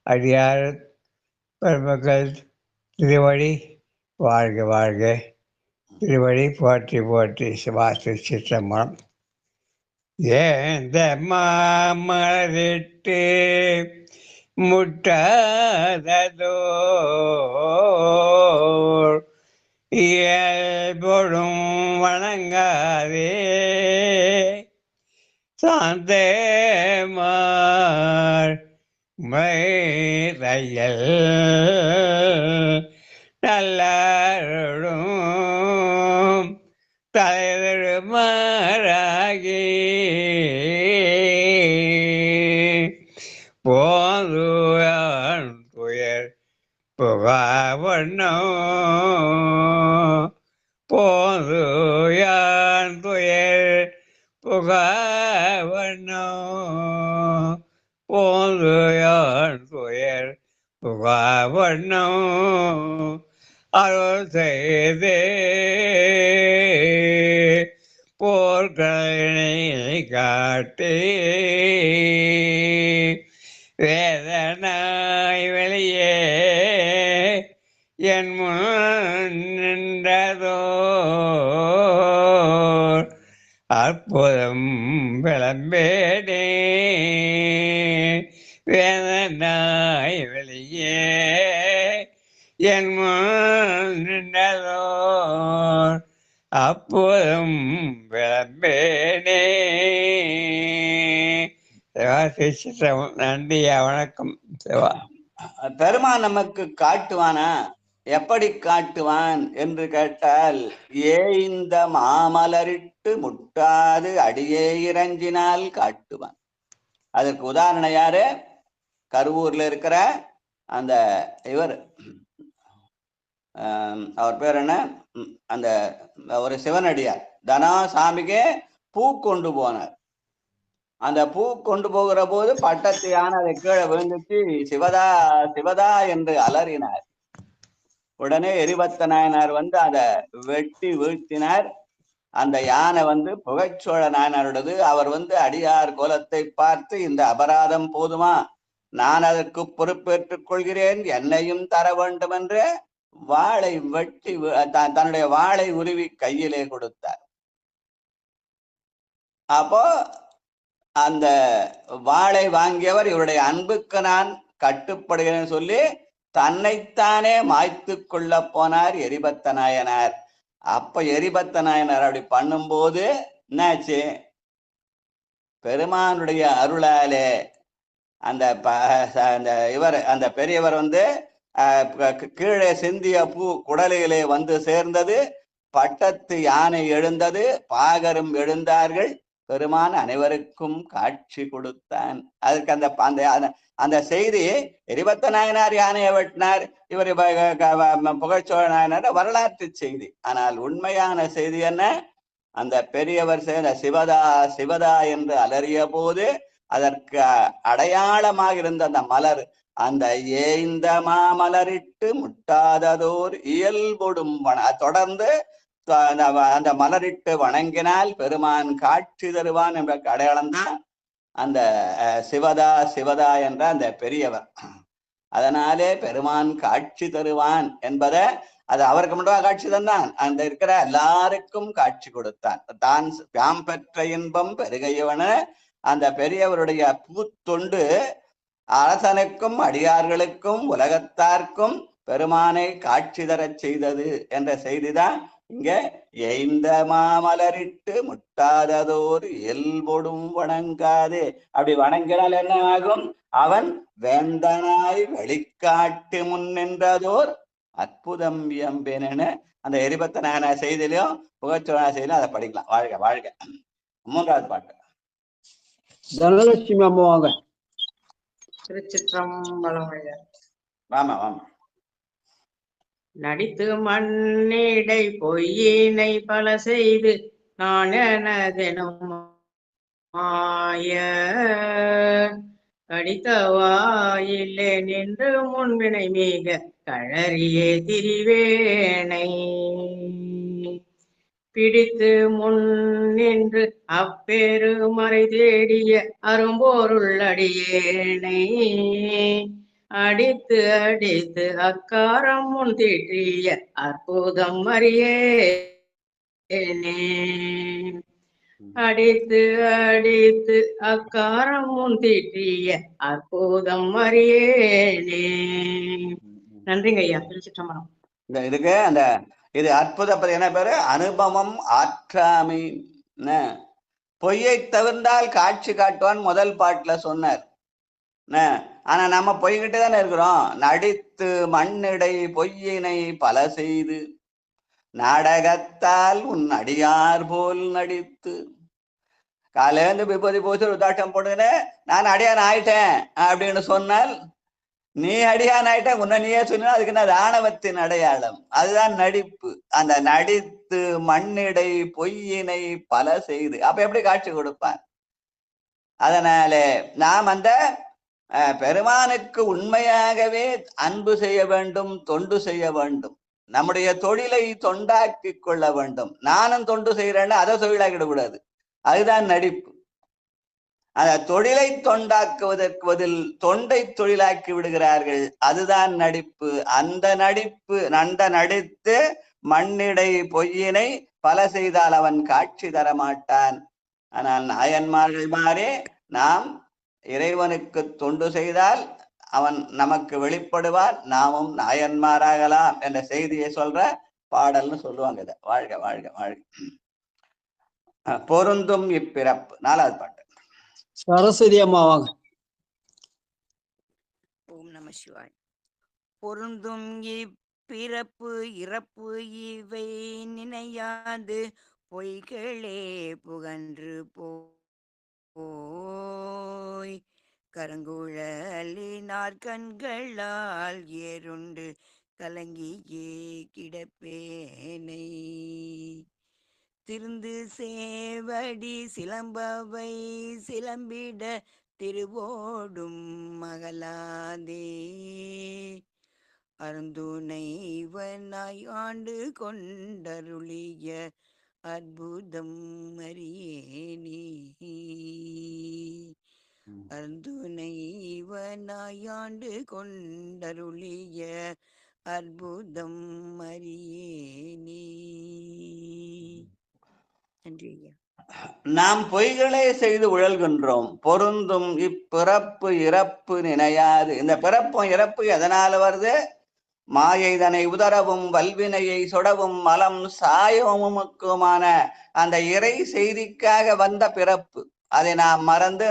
அடியார் பெருமக்கள் திருவடி வாழ்க வாழ்க. திருவடி போற்றி போற்றி. சிவா திருச்சிற்றம்பலம். ஏந்த மாமரிட்டு முட்டாததோர் இயல்பொடும் வணங்காதே சாந்தமார் மையல் நல்லாரோடும் தலைவருமாறாகி போதுயான் துயர் புகாவண்ணோ போதுயான் துயர் புகாவண்ணோ போதுயான் துயர் புகாவண்ணோ அருள் செய்தே போர்களை காட்டி வேதனாய் வெளியே என் முன் நின்றதோர் அற்புதம் விளம்பேனே வேதனாய் வெளியே என் முன் நின்றதோர் அற்புதம் விளம்பேனே. நன்றியா, வணக்கம் சிவா. பெருமான் நமக்கு காட்டுவானா? எப்படி காட்டுவான் என்று கேட்டால், இந்த மாமலரிட்டு முட்டாது அடியே இறங்கினால் காட்டுவான். அதற்கு உதாரணம் யாரு? கருவூர்ல இருக்கிற அந்த இவர், அவர் பேர் என்ன, அந்த ஒரு சிவனடியார் தனாசாமிக்கு பூ கொண்டு போனார். அந்த பூ கொண்டு போகிற போது பட்டத்து யானை அதை கீழே விழுந்துச்சு, சிவதா சிவதா என்று அலறினார். உடனே எரிபத்த நாயனார் வந்து அதை வெட்டி வீழ்த்தினார். அந்த யானை வந்து புகைச்சோழ நாயனாருடையது. அவர் வந்து அடியார் கோலத்தை பார்த்து, இந்த அபராதம் போதுமா, நான் அதற்கு பொறுப்பேற்றுக் கொள்கிறேன், என்னையும் தர வேண்டும் என்று வாளை வெட்டி தன்னுடைய வாளை உருவி கையிலே கொடுத்தார். அப்போ அந்த வாளை வாங்கியவர், இவருடைய அன்புக்கு நான் கட்டுப்படுகிறேன்னு சொல்லி தன்னைத்தானே மாய்த்து கொள்ள போனார் எரிபத்த நாயனார். அப்ப எரிபத்த நாயனார் அப்படி பண்ணும்போது என்னாச்சு? பெருமானுடைய அருளாலே அந்த இவர், அந்த பெரியவர் வந்து கீழே சிந்திய பூ குடலிலே வந்து சேர்ந்தது. பட்டத்து யானை எழுந்தது, பாகரும் எழுந்தார்கள். பெருமான் அனைவருக்கும் காட்சி கொடுத்தான். அதுக்கு அந்த அந்த செய்தி, எரிபத்த நாயனார் யானையை வெட்டினார், இவர் புகழ்ச்சோழ நாயனார் வரலாற்று செய்தி. ஆனால் உண்மையான செய்தி என்ன? அந்த பெரியவர் செய்த சிவதா சிவதா என்று அலறிய போது அதற்கு அடையாளமாக இருந்த அந்த மலர், அந்த ஏந்த மாமலரிட்டு முட்டாததோர் இயல்பொடும் தொடர்ந்து அந்த மலரிட்டு வணங்கினால் பெருமான் காட்சி தருவான் என்ற அடையாளம் தான் அந்த சிவதா சிவதா என்ற அந்த பெரியவர். அதனாலே பெருமான் காட்சி தருவான் என்பதை, அது அவருக்கு மட்டும் காட்சி தந்தான், அந்த இருக்கிற எல்லாருக்கும் காட்சி கொடுத்தான். தான் யாம் பெற்ற இன்பம் பெருகையவன அந்த பெரியவருடைய பூத்தொண்டு அரசனுக்கும் அடியார்களுக்கும் உலகத்தார்க்கும் பெருமானை காட்சி தரச் செய்தது என்ற செய்திதான் இங்க எய்ந்த மாமலரிட்டு முட்டாததோர் இயல்பொடும் வணங்காதே. அப்படி வணங்கினால் என்ன ஆகும்? அவன் வேந்தனாய் வெளிக்காட்டு முன் நின்றதோர் அற்புதம் எம்பேனு அந்த எரிபத்த நாயன செய்திலையும் புகழ்ச்சோழ செய்திலும் அதை படிக்கலாம். வாழ்க வாழ்க. மூன்றாவது பாட்டு. தனலட்சுமி அம்மா வாங்க. திருச்சிற்றம்பலம். வாமா வாமா. நடித்து மண்ணிடை பொய்யினை பல செய்து நான் எனதெனும் மாய கடித்தவாயில்லே நின்று முன்வினை மிக கழறியே திரிவேனை பிடித்து முன் நின்று அப்பெருமறை தேடிய அரும்பொருள் அடியேனை அடித்து அடித்து அக்காரம் முன் தீற்றிய அற்புதம் அறியேனே அடித்து அடித்து அக்காரம் முன் தீட்டிய அற்புதம் அறியேனே. நன்றிங்க ஐயா. திருச்சிற்றம்பலம். இதுக்கு அந்த இது அற்புதப்பது என்ன பேரு? அனுபவம் ஆற்றாமை. பொய்யை தவிர்ந்தால் காட்சி காட்டுவான் முதல் பாட்டுல சொன்னார். ஆனா நம்ம பொய்கிட்டு தானே இருக்கிறோம். நடித்து மண்ணிடை பொய்யினை பல செய்து நாடகத்தால் உன் அடியார் போல் நடித்து. காலேந்து விபதி பூசி ருதாட்டம் போடுன்னு நான் அடியான் ஆயிட்டேன் அப்படின்னு சொன்னால் நீ அடியான் ஆயிட்ட உன்னை நீயே சொன்னா அதுக்கு என்ன? ராணுவத்தின் அடையாளம். அதுதான் நடிப்பு. அந்த நடித்து மண்ணிடை பொய்யினை பல செய்து அப்ப எப்படி காட்சி கொடுப்பான்? அதனால நாம் அந்த பெருமானுக்கு உண்மையாகவே அன்பு செய்ய வேண்டும், தொண்டு செய்ய வேண்டும். நம்முடைய தொழிலை தொண்டாக்கி கொள்ள வேண்டும். நானும் தொண்டு செய்யறேன்னு அதை தொழிலாக்கிடக்கூடாது. அதுதான் நடிப்பு. அந்த தொழிலை தொண்டாக்குவதற்கு பதில் தொண்டை தொழிலாக்கி விடுகிறார்கள். அதுதான் நடிப்பு. அந்த நடித்து மண்ணிடை பொய்யினை பல செய்தால் அவன் காட்சி தரமாட்டான். ஆனால் நாயன்மார்கள் மாறே நாம் இறைவனுக்கு தொண்டு செய்தால் அவன் நமக்கு வெளிப்படுவான், நாமும் நாயன்மாராகலாம் என்ற செய்தியை சொல்ற பாடல்னு சொல்லுவாங்க. இதை வாழ்க வாழ்க வாழ்க. பொருந்தும் இப்பிறப்பு. 4வது பாட்டு. சரஸ்வதி அம்மா வாங்க. ஓம் நம சிவாய். பொருந்தும் இப்பிறப்பு இறப்பு இவை நினையாது பொய்களே புகன்று போய் கருங்குழலினார் கண்களால் ஏறுண்டு கலங்கியே கிடப்பேனை திருந்து சேவடி சிலம்பவை சிலம்பிட திருவோடும் மகளாதே அருந்துணைவனாய் ஆண்டு கொண்டருளிய அற்புதம் அறியேனே. அருந்துணைவனாய் ஆண்டு கொண்டருளிய அற்புதம் அறியேனே. நன்றி ஐயா. நாம் பொய்களே செய்து உழல்கின்றோம். பொருந்தும் இப்பிறப்பு இறப்பு நினையாது. இந்த பிறப்பும் இறப்பு எதனால வருது? மாயை தனை உதரவும் வல்வினையை சொடவும் மலம் சாயமுக்குமான அந்த இறை செய்திக்காக வந்த பிறப்பு. அதை நாம் மறந்து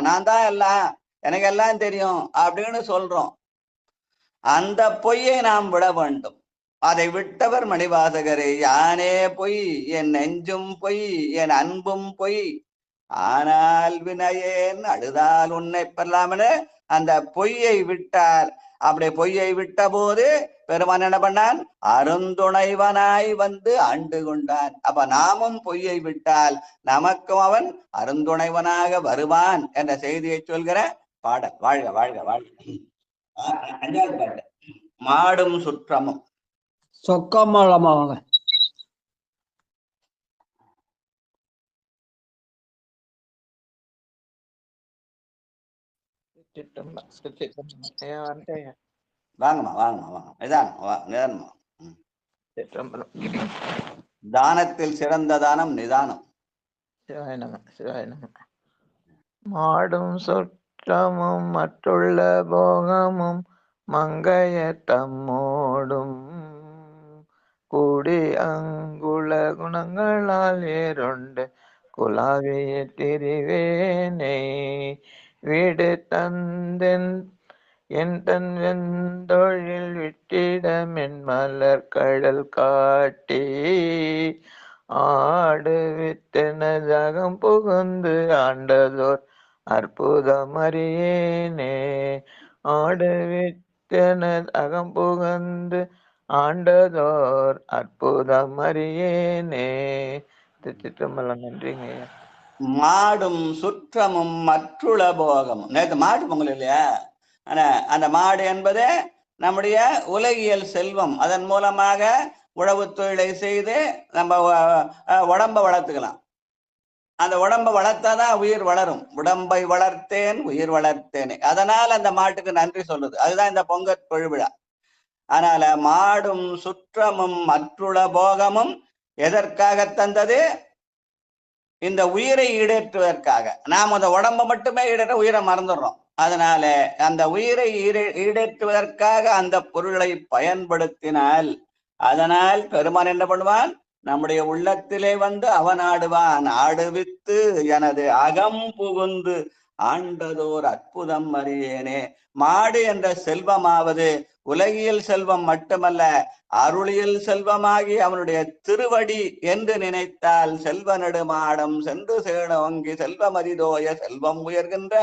நான் தான் எல்லாம், எனக்கு எல்லாம் தெரியும் அப்படின்னு சொல்றோம். அந்த பொய்யை நாம் விட வேண்டும். அதை விட்டவர் மணிவாசகரே. யானே பொய், என் நெஞ்சும் பொய், என் அன்பும் பொய், ஆனால் வினையேன் அழுதால் உன்னை பெறலாம்னு அந்த பொய்யை விட்டார். அப்படி பொய்யை விட்ட போது பெருமான் என்ன பண்ணான்? அருந்துணைவனாய் வந்து ஆண்டு கொண்டான். அப்ப நாமும் பொய்யை விட்டால் நமக்கும் அவன் அருந்துணைவனாக வருவான் என்ற செய்தியை சொல்கிற பாடல். வாழ்க வாழ்க வாழ்க. 5வது பாட்டு. மாடும் சுற்றமும். சொக்கம்மாளம்மா வாங்க. வாங்கம்மா வாங்கம்மா வாங்க. நிதானமா. தானத்தில் சிறந்த தானம் நிதானம். மாடும் சுற்றமும் மற்றுள்ள போகமும் மங்கைய தம்மோடும் கூடி அங்குள்ள குணங்களால் ஏறுண்டு குலாவிய திரிவேனை வீடு தந்தென் என் தன் வெந்தொழில் விட்டிடமென் மலர் கடல் காட்டி ஆடு வித்தெனதகம் புகுந்து ஆண்டதோர் அற்புதம் அறியேனே. ஆடு வித்தெனதகம் புகுந்து ஆண்டதோர் அற்புதம் அறியேனே. திருச்சிற்றம்பலம். நன்றிங்க. மாடும் சுற்றமும் மற்றுள்ள போகமும். நேற்று மாடு பொங்கல் இல்லையா? ஆனா அந்த மாடு என்பது நம்முடைய உலகியல் செல்வம். அதன் மூலமாக உழவு தொழிலை செய்து நம்ம உடம்ப வளர்த்துக்கலாம். அந்த உடம்பை வளர்த்தாதான் உயிர் வளரும். உடம்பை வளர்த்தேன் உயிர் வளர்த்தேனே. அதனால் அந்த மாட்டுக்கு நன்றி சொல்லுது. அதுதான் இந்த பொங்கல் பெருவிழா. அதனால மாடும் சுற்றமும் மற்றுள்ள போகமும் எதற்காக தந்தது? இந்த உயிரை ஈடேற்றுவதற்காக. நாம் அந்த உடம்பை மட்டுமே ஈடேற்ற உயிரை மறந்துடுறோம். அதனால அந்த உயிரை ஈடேற்றுவதற்காக அந்த பொருளை பயன்படுத்தினால், அதனால் பெருமான் என்ன பண்ணுவான்? நம்முடைய உள்ளத்திலே வந்து அவன் ஆடுவான். ஆடுவித்து எனது அகம் புகுந்து ஆண்டதோர் அற்புதம் அறியேனே. மாடு என்ற செல்வமாவது உலகியல் செல்வம் மட்டுமல்ல, அருளியல் செல்வமாகி அவனுடைய திருவடி என்று நினைத்தால் செல்வ நெடுமாடம் சென்று சேனோங்கி செல்வமரிதோய செல்வம் உயர்கின்ற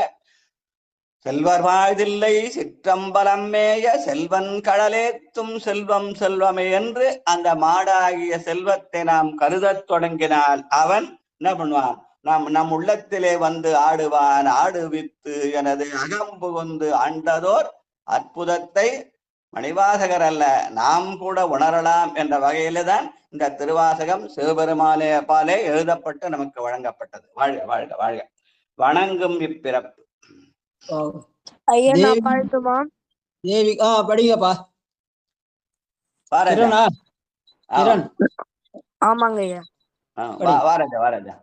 செல்வர் வாழ்தில்லை சிற்றம்பலம் மேய செல்வன் கடலேத்தும் செல்வம் செல்வமே என்று அந்த மாடாகிய செல்வத்தை நாம் கருதத் தொடங்கினால் அவன் என்ன பண்ணுவான்? நம் உள்ளத்திலே வந்து ஆடுவான். ஆடுவித்து எனது அகம் புகுந்து ஆண்டதோர் அற்புதத்தை மணிவாசகர் அல்ல, நாம் கூட உணரலாம் என்ற வகையில தான் இந்த திருவாசகம் சிவபெருமானே பாலே எழுதப்பட்டு நமக்கு வழங்கப்பட்டது. வாழ்க வாழ்க வாழ்க. வணங்கும் இப்பிறப்பு. ஐயா நான் தேவி பாடட்டுமா? தேவி படிங்கப்பா. வாராஜா. கிரணா கிரண் ஆமாங்க ஐயா. வாராஜா வாராஜா.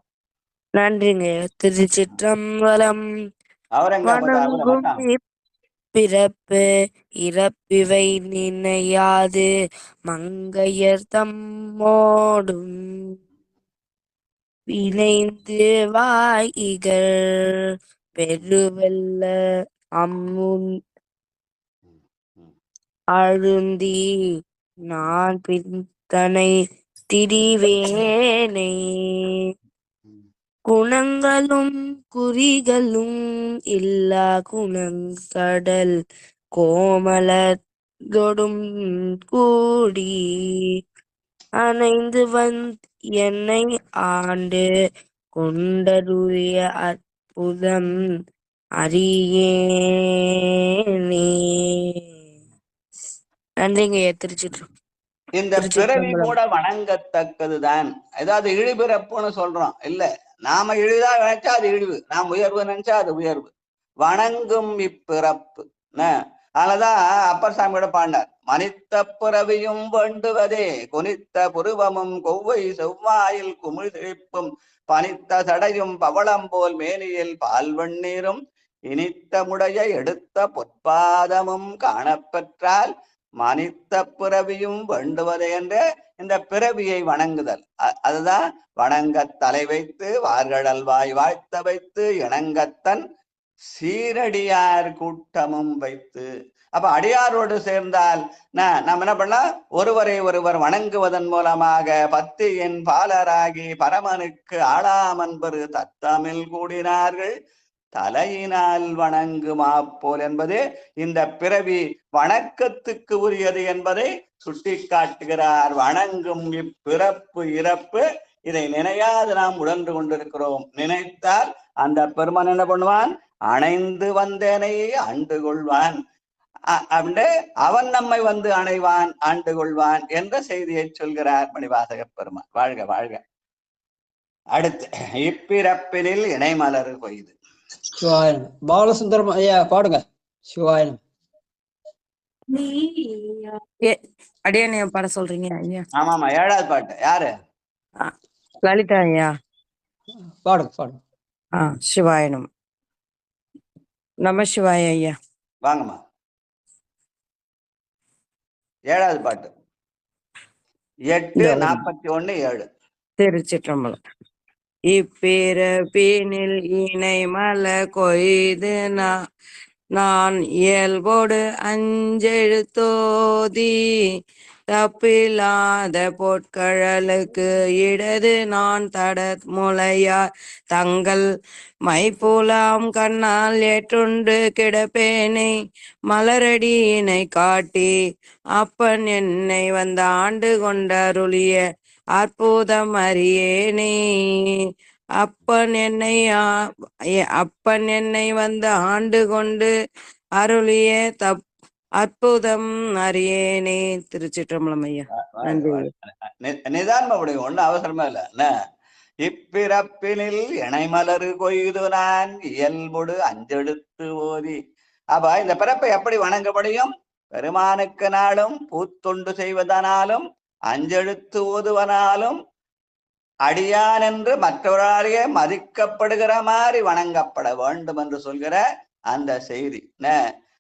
நன்றிங்க ஐயா. திருச்சிற்றம்பலம். வணங்கும் பிறப்பு இறப்பிவை நினையாது மங்கையர் தம்மோடும் இணைந்து வாய்கள் பெருவெல்ல அம்முன் அழுந்தி நான் பின்தனை திரிவேனை குணங்களும் குறிகளும் இல்லா குணங்கடல் கோமலதொடும் கூடி அணைந்து என்னை ஆண்டு கொண்டருடைய அற்புதம் அறியேனே. நன்றிங்க. திருச்சிற்றம்பலம். இந்த பிறவி கூட வணங்கத்தக்கதுதான். ஏதாவது இழிபிறப்புன்னு சொல்றோம் இல்ல, நாம இழிதா நினைச்சா அது இழிவு, நாம் உயர்வு நினைச்சா அது உயர்வு. வணங்கும் இப்பிறப்பு. அதனாலதான் அப்பர் சாமியோட பாண்டார், மனித்த பிறவியும் வேண்டுவதே குனித்த புருவமும் கொவ்வை செவ்வாயில் குமிழ் திழிப்பும் பனித்த சடையும் பவளம் போல் மேனியில் பால்வண்ணீரும் இனித்த முடைய எடுத்த பொற்பாதமும் காணப்பெற்றால் மனித்த பிறவியும் வேண்டுவதே என்று இந்த பிறவியை வணங்குதல். அதுதான் வணங்க தலை வைத்து வார்கடல் வாய் வாழ்த்த வைத்து இணங்கத்தன் சீரடியார் கூட்டமும் வைத்து. அப்ப அடியாரோடு சேர்ந்தால் நம்ம என்ன பண்ணலாம்? ஒருவரை ஒருவர் வணங்குவதன் மூலமாக பத்தியின் பாலராகி பரமனுக்கு ஆளாமன்பரு தத்தமில் கூடினார்கள் தலையினால் வணங்குமா போல் என்பது இந்த பிறவி வணக்கத்துக்கு உரியது என்பதை சுட்டி காட்டுகிறார். வணங்கும் இப்பிறப்பு இறப்பு இதை நினையாது நாம் உணர்ந்து கொண்டிருக்கிறோம். நினைத்தால் அந்த பெருமான் என்ன பண்ணுவான்? அணைந்து வந்தேனை ஆண்டு கொள்வான். அப்படின்னு அவன் நம்மை வந்து அணைவான், ஆண்டு கொள்வான் என்ற செய்தியை சொல்கிறார் மணிவாசக பெருமான். வாழ்க வாழ்க. அடுத்து இப்பிறப்பினில் இணைமலர் கொய்து. சிவாயனம். பாலசுந்தரம் ஐயா பாடுங்க. சிவாயனம். அடியானே பாட சொல்றீங்க ஐயா? ஆமாமா, 7வது பாட்டு. யாரு? லலிதா ஐயா. பாடுங்க பாடுங்க. சிவாயனம். நம சிவாய ஐயா. வாங்கம்மா. 7வது பாட்டு 8:41 திருச்சிற்றம்பலம். இப்பிறப்பினில் இணை மல கொய்து நான் இயல்போடு அஞ்செழுத்தோதி தப்பில்லாத பொற்கழலுக்கு இடது நான் தட முளையார் தங்கள் மைப்புலாம் கண்ணால் ஏற்றுண்டு கிடப்பேனை மலரடியினை காட்டி அப்பன் என்னை வந்த ஆண்டு கொண்டருளிய அற்புதம் அறியேனே. அப்பன் என்னை வந்து ஆண்டு கொண்டு அருளிய அற்புதம் அறியேனே. திருச்சிற்றம்பலம் ஐயா. நிதானமா முடியும், ஒன்னும் அவசரமா இல்ல. இப்பிறப்பினில் இணைமலரு கொய்து நான் இயல்புடு அஞ்செடுத்து ஓதி. அப்ப இந்த பிறப்பை எப்படி வணங்க முடியும்? பெருமானுக்கு நாளும் பூத்தொண்டு செய்வதனாலும் அஞ்செழுத்து ஓதுவனாலும் அடியான் என்று மற்றவராலேயே மதிக்கப்படுகிற மாதிரி வணங்கப்பட வேண்டும் என்று சொல்கிற அந்த செய்தி.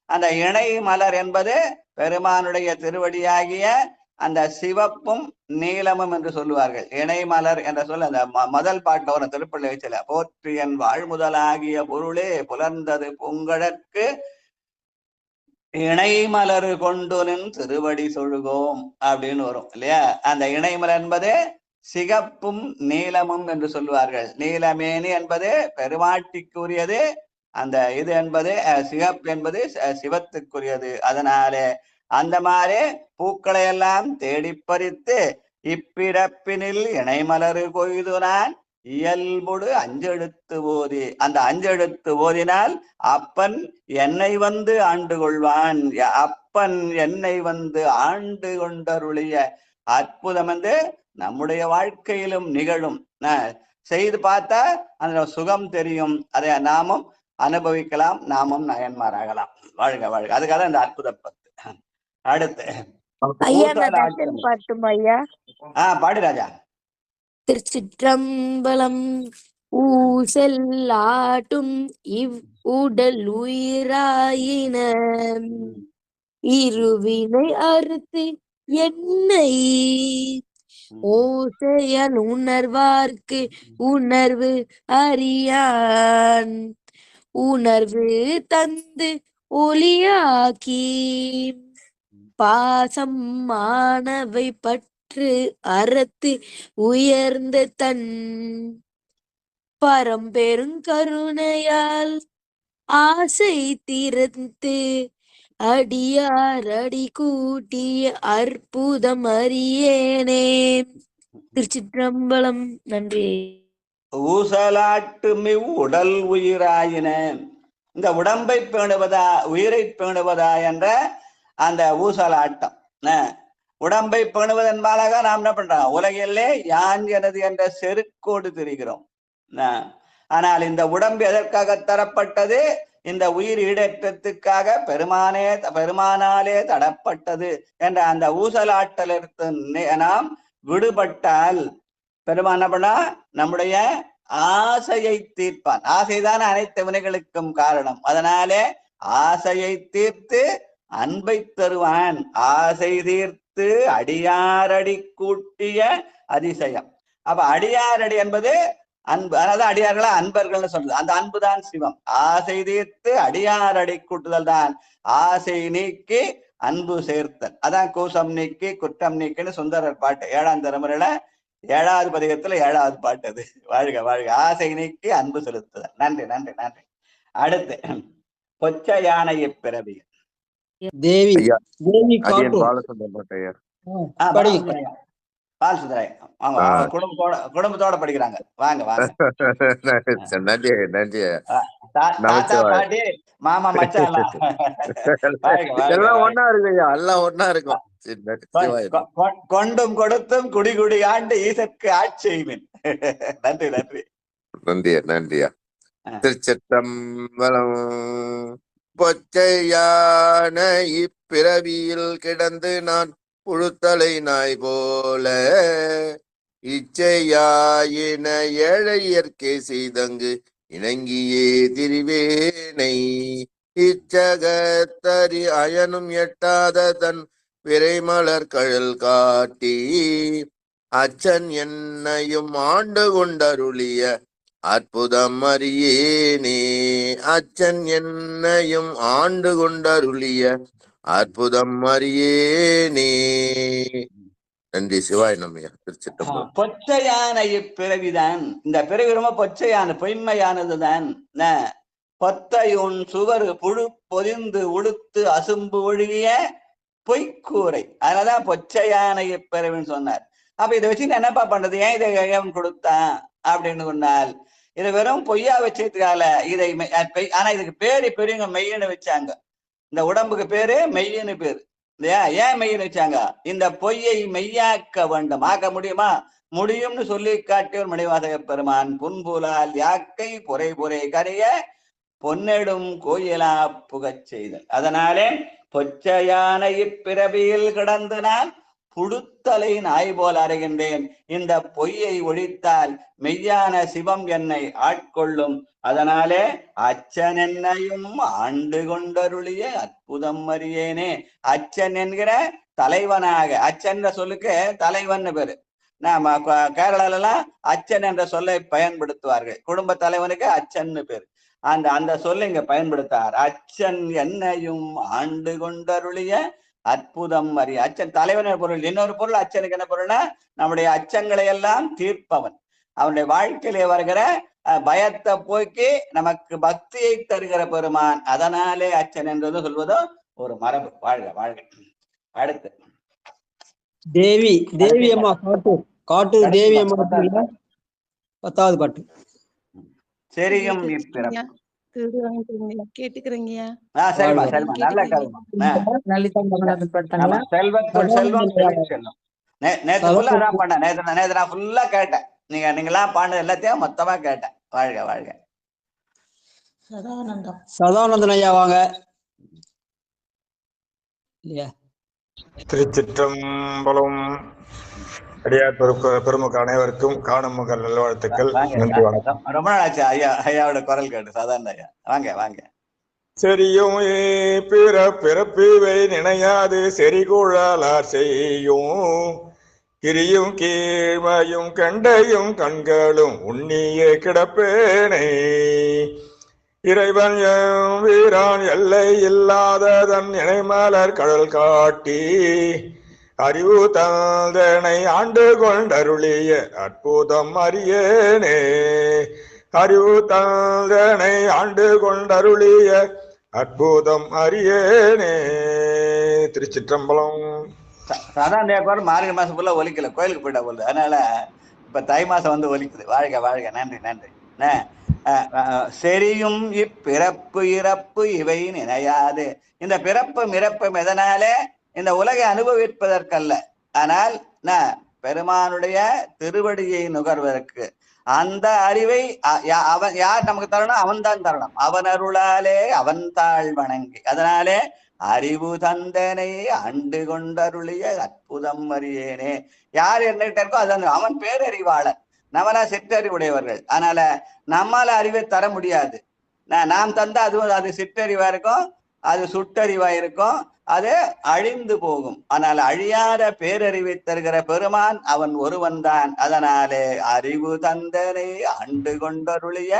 அந்த இணை மலர் என்பது பெருமானுடைய திருவடியாகிய அந்த சிவப்பும் நீலமும் என்று சொல்லுவார்கள். இணை மலர் என்ற சொல் அந்த முதல் பாட்டு ஒரு திருப்பள்ளி வச்சல, போற்றியன் வாழ்முதலாகிய பொருளே புலர்ந்தது பொங்கழற்கு இணைமலரு கொண்டுனின் திருவடி சொல்கோம் அப்படின்னு வரும் இல்லையா. அந்த இணைமலர் என்பது சிகப்பும் நீலமும் என்று சொல்லுவார்கள். நீலமேனி என்பது பெருமாட்டிக்குரியது, அந்த இது என்பது சிகப்பு என்பது சிவத்துக்குரியது. அதனாலே அந்த மாதிரி பூக்களை எல்லாம் தேடி பறித்து இப்பிறப்பினில் இணைமலரு கொய்து நான் இயல்புடு அஞ்செழுத்து ஓதி, அந்த அஞ்செழுத்து ஓதினால் அப்பன் என்னை வந்து ஆண்டு கொள்வான். அப்பன் என்னை வந்து ஆண்டு கொண்டருளிய அற்புதம் வந்து நம்முடைய வாழ்க்கையிலும் நிகழும். செய்து பார்த்தா அந்த சுகம் தெரியும், அதை நாமும் அனுபவிக்கலாம், நாமும் நயன்மாராகலாம். வாழ்க வாழ்க. அதுக்காக இந்த அற்புத பத்து. அடுத்து பாடி ராஜா. திருச்சிற்றம்பலம். ஊசெல்லாட்டும் இவ் உடல் உயிராயின இருவினை அறுத்து என்னை ஓசையால் உணர்வார்க்கு உணர்வு அறியான் உணர்வு தந்து ஒளியாக்கி பாசம் மானவை பற்று அறத்து உயர்ந்த தன் பரம்பெருங்கருணையால் ஆசை திறந்து அடியார் அடி கூட்டிய அற்புதம் அறியேனே. திருச்சிற்றம்பலம். நன்றி. ஊசலாட்டுமி உடல் உயிராயின, இந்த உடம்பை பேணுவதா உயிரை பேணுவதா என்ற அந்த ஊசலாட்டம். உடம்பை பேணுவதன்பாலாக நாம் என்ன பண்றோம், உலகிலே யான் எனது என்ற செருக்கோடு திரிகிறோம். ஆனால் இந்த உடம்பு எதற்காக தரப்பட்டது? இந்த உயிர் ஈடேற்றத்துக்காக பெருமானாலே தடப்பட்டது என்ற அந்த ஊசலாட்டலிருந்து நாம் விடுபட்டால் பெருமான் என்ன பண்ணா நம்முடைய ஆசையை தீர்ப்பான். ஆசைதான் அனைத்து வினைகளுக்கும் காரணம். அதனாலே ஆசையை தீர்த்து அன்பை தருவான். ஆசை தீர்த்து அடியாரடி கூட்டிய அதிசயம். அப்ப அடியாரடி என்பது அன்பு, அதாவது அடியார்களா அன்பர்கள்னு சொல்றது. அந்த அன்பு தான் சிவம். ஆசை தீர்த்து அடியாரடி கூட்டுதல் தான் ஆசை நீக்கி அன்பு சேர்த்தல். அதான் கூசம் நீக்கி குற்றம் நீக்கின்னு சுந்தரர் பாட்டு 7ஆம் திருமுறையில 7வது பதிகத்துல 7வது பாட்டு அது. வாழ்க வாழ்க. ஆசை நீக்கி அன்பு செலுத்துதல். நன்றி நன்றி நன்றி. அடுத்து பொச்ச யானை பிறவி தேவி தேவி குடும்பத்தோட படிக்கிறாங்க. வாங்க வாங்க. நன்றி நன்றி. தாத்தா பாட்டி மாமா மச்சான் எல்லாம் ஒன்னா இருக்கு ஐயா, எல்லாம் ஒன்னா இருக்கும். கொண்டும் கொடுத்தும் குடி குடி ஆண்டு ஈசற்கு ஆட்சி செய்வேன். நன்றி நன்றி நன்றியா நன்றியா. திருச்சிற்றம்பலம். பொச்சையான இப்பிறவியில் கிடந்து நான் புழுத்தலை நாய் போல இச்சையாயின ஏழை இயற்கை செய்தங்கு இணங்கியே திரிவேனை இச்சகத்தறி அயனும் எட்டாத தன் பிறைமலர் கழல் காட்டி அச்சன் என்னையும் ஆண்டு கொண்டருளிய அற்புதம் அறியேனே. அச்சன் என்னையும் ஆண்டு கொண்டருளிய அற்புதம் அறியேனே. நன்றி. சிவாய் நம்மையா. திருச்சிற்றம்பலம். பொச்சையான இப்பிறவிதான். இந்த பிறவி ரொம்ப பொச்சையான பொய்மையானதுதான். பொத்தையுன் சுவர் புழு பொதிந்து உடுத்து அசும்பு ஒழுகிய பொய்க்கூரை. அதனாலதான் பொச்சையான இப்பிறவின்னு சொன்னார். அப்ப இதை வச்சு என்னப்பா பண்றது, ஏன் இதை ஏன் கொடுத்தான் அப்படின்னு சொன்னால், இதை வெறும் பொய்யா வச்சதுக்கால இதை ஆனா இதுக்கு பேரு பெரியவங்க மெய்யன்னு வச்சாங்க. இந்த உடம்புக்கு பேரு மெய்யன்னு பேரு இல்லையா. ஏன் மெய்யன்னு வச்சாங்க? இந்த பொய்யை மெய்யாக்க வேண்டும். ஆக்க முடியுமா? முடியும்னு சொல்லி காட்டியவர் மணிவாசக பெருமான். புன்புலால் யாக்கை பொறை பொறை கரைய பொன்னெடும் கோயிலா புகச் செய்தல். அதனாலே பொச்சையான இப்பிறவியில் கிடந்து நான் புடுத்தலை நாய் போல் அறைகின்றேன். இந்த பொய்யை ஒழித்தால் மெய்யான சிவம் என்னை ஆட்கொள்ளும். அதனாலே அச்சன் என்னையும் ஆண்டு கொண்டருளிய அற்புதம் அறியேனே. அச்சன் என்கிற தலைவனாக, அச்சன் என்ற சொல்லுக்கு தலைவன் பேரு. நாம கேரளாலாம் அச்சன் என்ற சொல்லை பயன்படுத்துவார்கள். குடும்ப தலைவனுக்கு அச்சன்னு பேரு. அந்த சொல்லை இங்க பயன்படுத்தார். அச்சன் என்னையும் ஆண்டு கொண்டருளிய அற்புதம் அறிய. அச்சன் தலைவன் பொருள். இன்னொரு பொருள் அச்சனுக்கு என்ன பொருள்னா நம்முடைய அச்சங்களை எல்லாம் தீர்ப்பவன். அவனுடைய வாழ்க்கையிலே வருகிற பயத்தை போக்கி நமக்கு பக்தியை தருகிற பெருமான். அதனாலே அச்சன் என்றது சொல்வதோ ஒரு மரபு. வாழ்க வாழ்க. அடுத்து தேவி அம்மா காட்டூர் தேவி அம்மா 10வது பாட்டு. சரியும் கேட்டுக்கிறீங்க. செல்வம் நேத்து நான் ஃபுல்லா கேட்டேன். நீங்களா பாண்டது எல்லாத்தையும் மொத்தமா கேட்டேன். வாழ்க வாழ்க. சதானந்தன் ஐயா வாங்க. இல்லையா? திருச்சிற்றம்பலம். அடியார் பெருமக்கள் அனைவருக்கும் காணும் மகள் நல்வாழ்த்துக்கள். நன்றி, வணக்கம். ரொம்ப நாள் ஆச்சு ஐயாவோட குரல் கேட்டு. சாதாரண ஐயா வாங்க வாங்க. செரியும் பிறப்பிவை நினையாது செறிகுழலார் செய்யும் கிரியும் கீழ்மையும் கண்டையும் கண்களும் உண்ணியே கிடப்பேனே. இறைவன் வீரான் எல்லை இல்லாததன் இணைமலர் கடல் காட்டி அறிவு தந்தனை ஆண்டு கொண்டருளிய அற்புதம் அறியேனே. அறிவு தந்தனை ஆண்டு கொண்டருளிய அற்புதம் அறியேனே. திருச்சிற்றம்பலம். சாதாரண மார்கழி மாசம் ஃபுல்லா ஒலிக்கல, கோயிலுக்கு போயிட்டா போகுது. அதனால இப்ப தை மாசம் வந்து ஒலிக்குது. வாழ்க வாழ்க. நன்றி நன்றி. செரியும் இப்பிறப்பு இறப்பு இவை நினையாது. இந்த பிறப்பும் இறப்பும் எதனாலே? இந்த உலகை அனுபவிப்பதற்கல்ல, ஆனால் பெருமானுடைய திருவடியை நுகர்வதற்கு. அந்த அறிவை அவன் யார் நமக்கு தரணும்? அவன் தான் தரணும். அவன் அருளாலே அவன் தாழ் வணங்கி. அதனாலே அறிவு தந்தனை ஆண்டு கொண்டருளிய அற்புதம் அறியேனே. யார் என்னகிட்ட இருக்கோ அது அவன் பேரறிவாளன். நம்மளா சிற்றறிவுடையவர்கள். அதனால நம்மால அறிவை தர முடியாது. நாம் தந்தா அது சிற்றறிவா இருக்கும், அது சுட்டறிவா இருக்கும், அது அழிந்து போகும். ஆனால் அழியாத பேரறிவை தருகிற பெருமான் அவன் ஒருவன் தான். அதனாலே அறிவு தந்தனை ஆண்டு கொண்டருளிய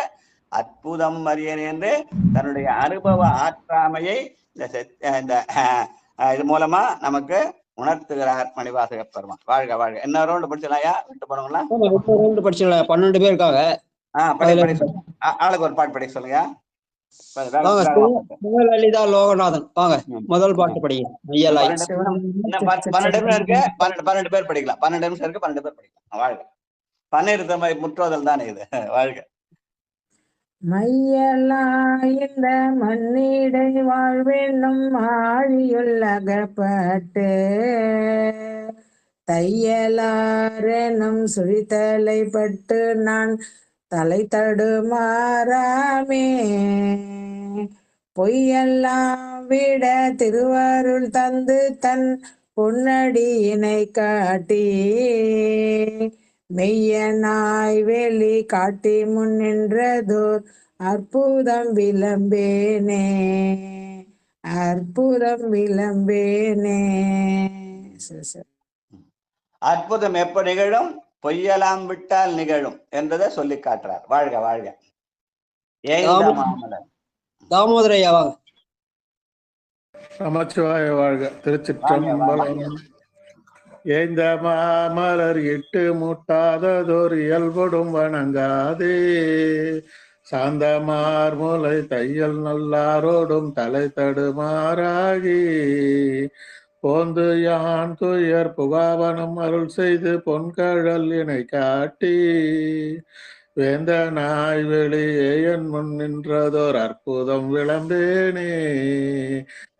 அற்புதம் அறியன் என்று தன்னுடைய அனுபவ ஆற்றாமையை இந்த இது மூலமா நமக்கு உணர்த்துகிறார் மணிவாசக பெருமான். வாழ்க வாழ்க. என்ன ரவுண்டு படிச்சலாயா? விட்டு போனவங்களா? 12 பேர் இருக்காங்க. ஆளுக்கு ஒரு பாட்டு படிக்க சொல்லுங்க. லலிதா லோகநாதன் வாங்க. முதல் பாட்டு படிங்க. 12 பேர் இருக்கு. 12 பேர் படிக்கலாம். 12 நிமிஷம் இருக்கு. 12 பேர் படிக்கலாம். வாழ்க. பன்னீர் தம்மை முற்றுவதல் தானே இது. வாழ்க. மையலா இந்த மண்ணிடை வாழ்வென்னும் ஆழியுள்ளகப்பட்டு தையலாரெனும் சுழித்தலை பட்டு நான் தலை தடுமாறாமே. பொய்யெல்லாம் விட திருவருள் தந்து தன் பொன்னடியினை காட்டி மெய்யனாய் வெளி காட்டி முன் நின்றதோர் அற்புதம் விளம்பேனே. அற்புதம் விளம்பேனே. அற்புதம் எப்ப நிகழும்? பொய்யலாம் விட்டால் நிகழும் என்றதை சொல்லி காட்டுறார். வாழ்க வாழ்க. தாமோதரையா வாங்க. நமச்சிவாய வாழ்க. திருச்சிற்றம்பலம். ஏந்த மாமலர் இட்டு முட்டாததோர் இயல்படும் வணங்காதே சாந்த மார்முலை தையல் நல்லாரோடும் தலை தடுமாறாகி போந்து யான் துயர் புகாவனம் அருள் செய்து பொன்கழல் இணை காட்டி வேந்த நாய் வெளியே என் முன் நின்றதோர் அற்புதம் விளம்பேனே.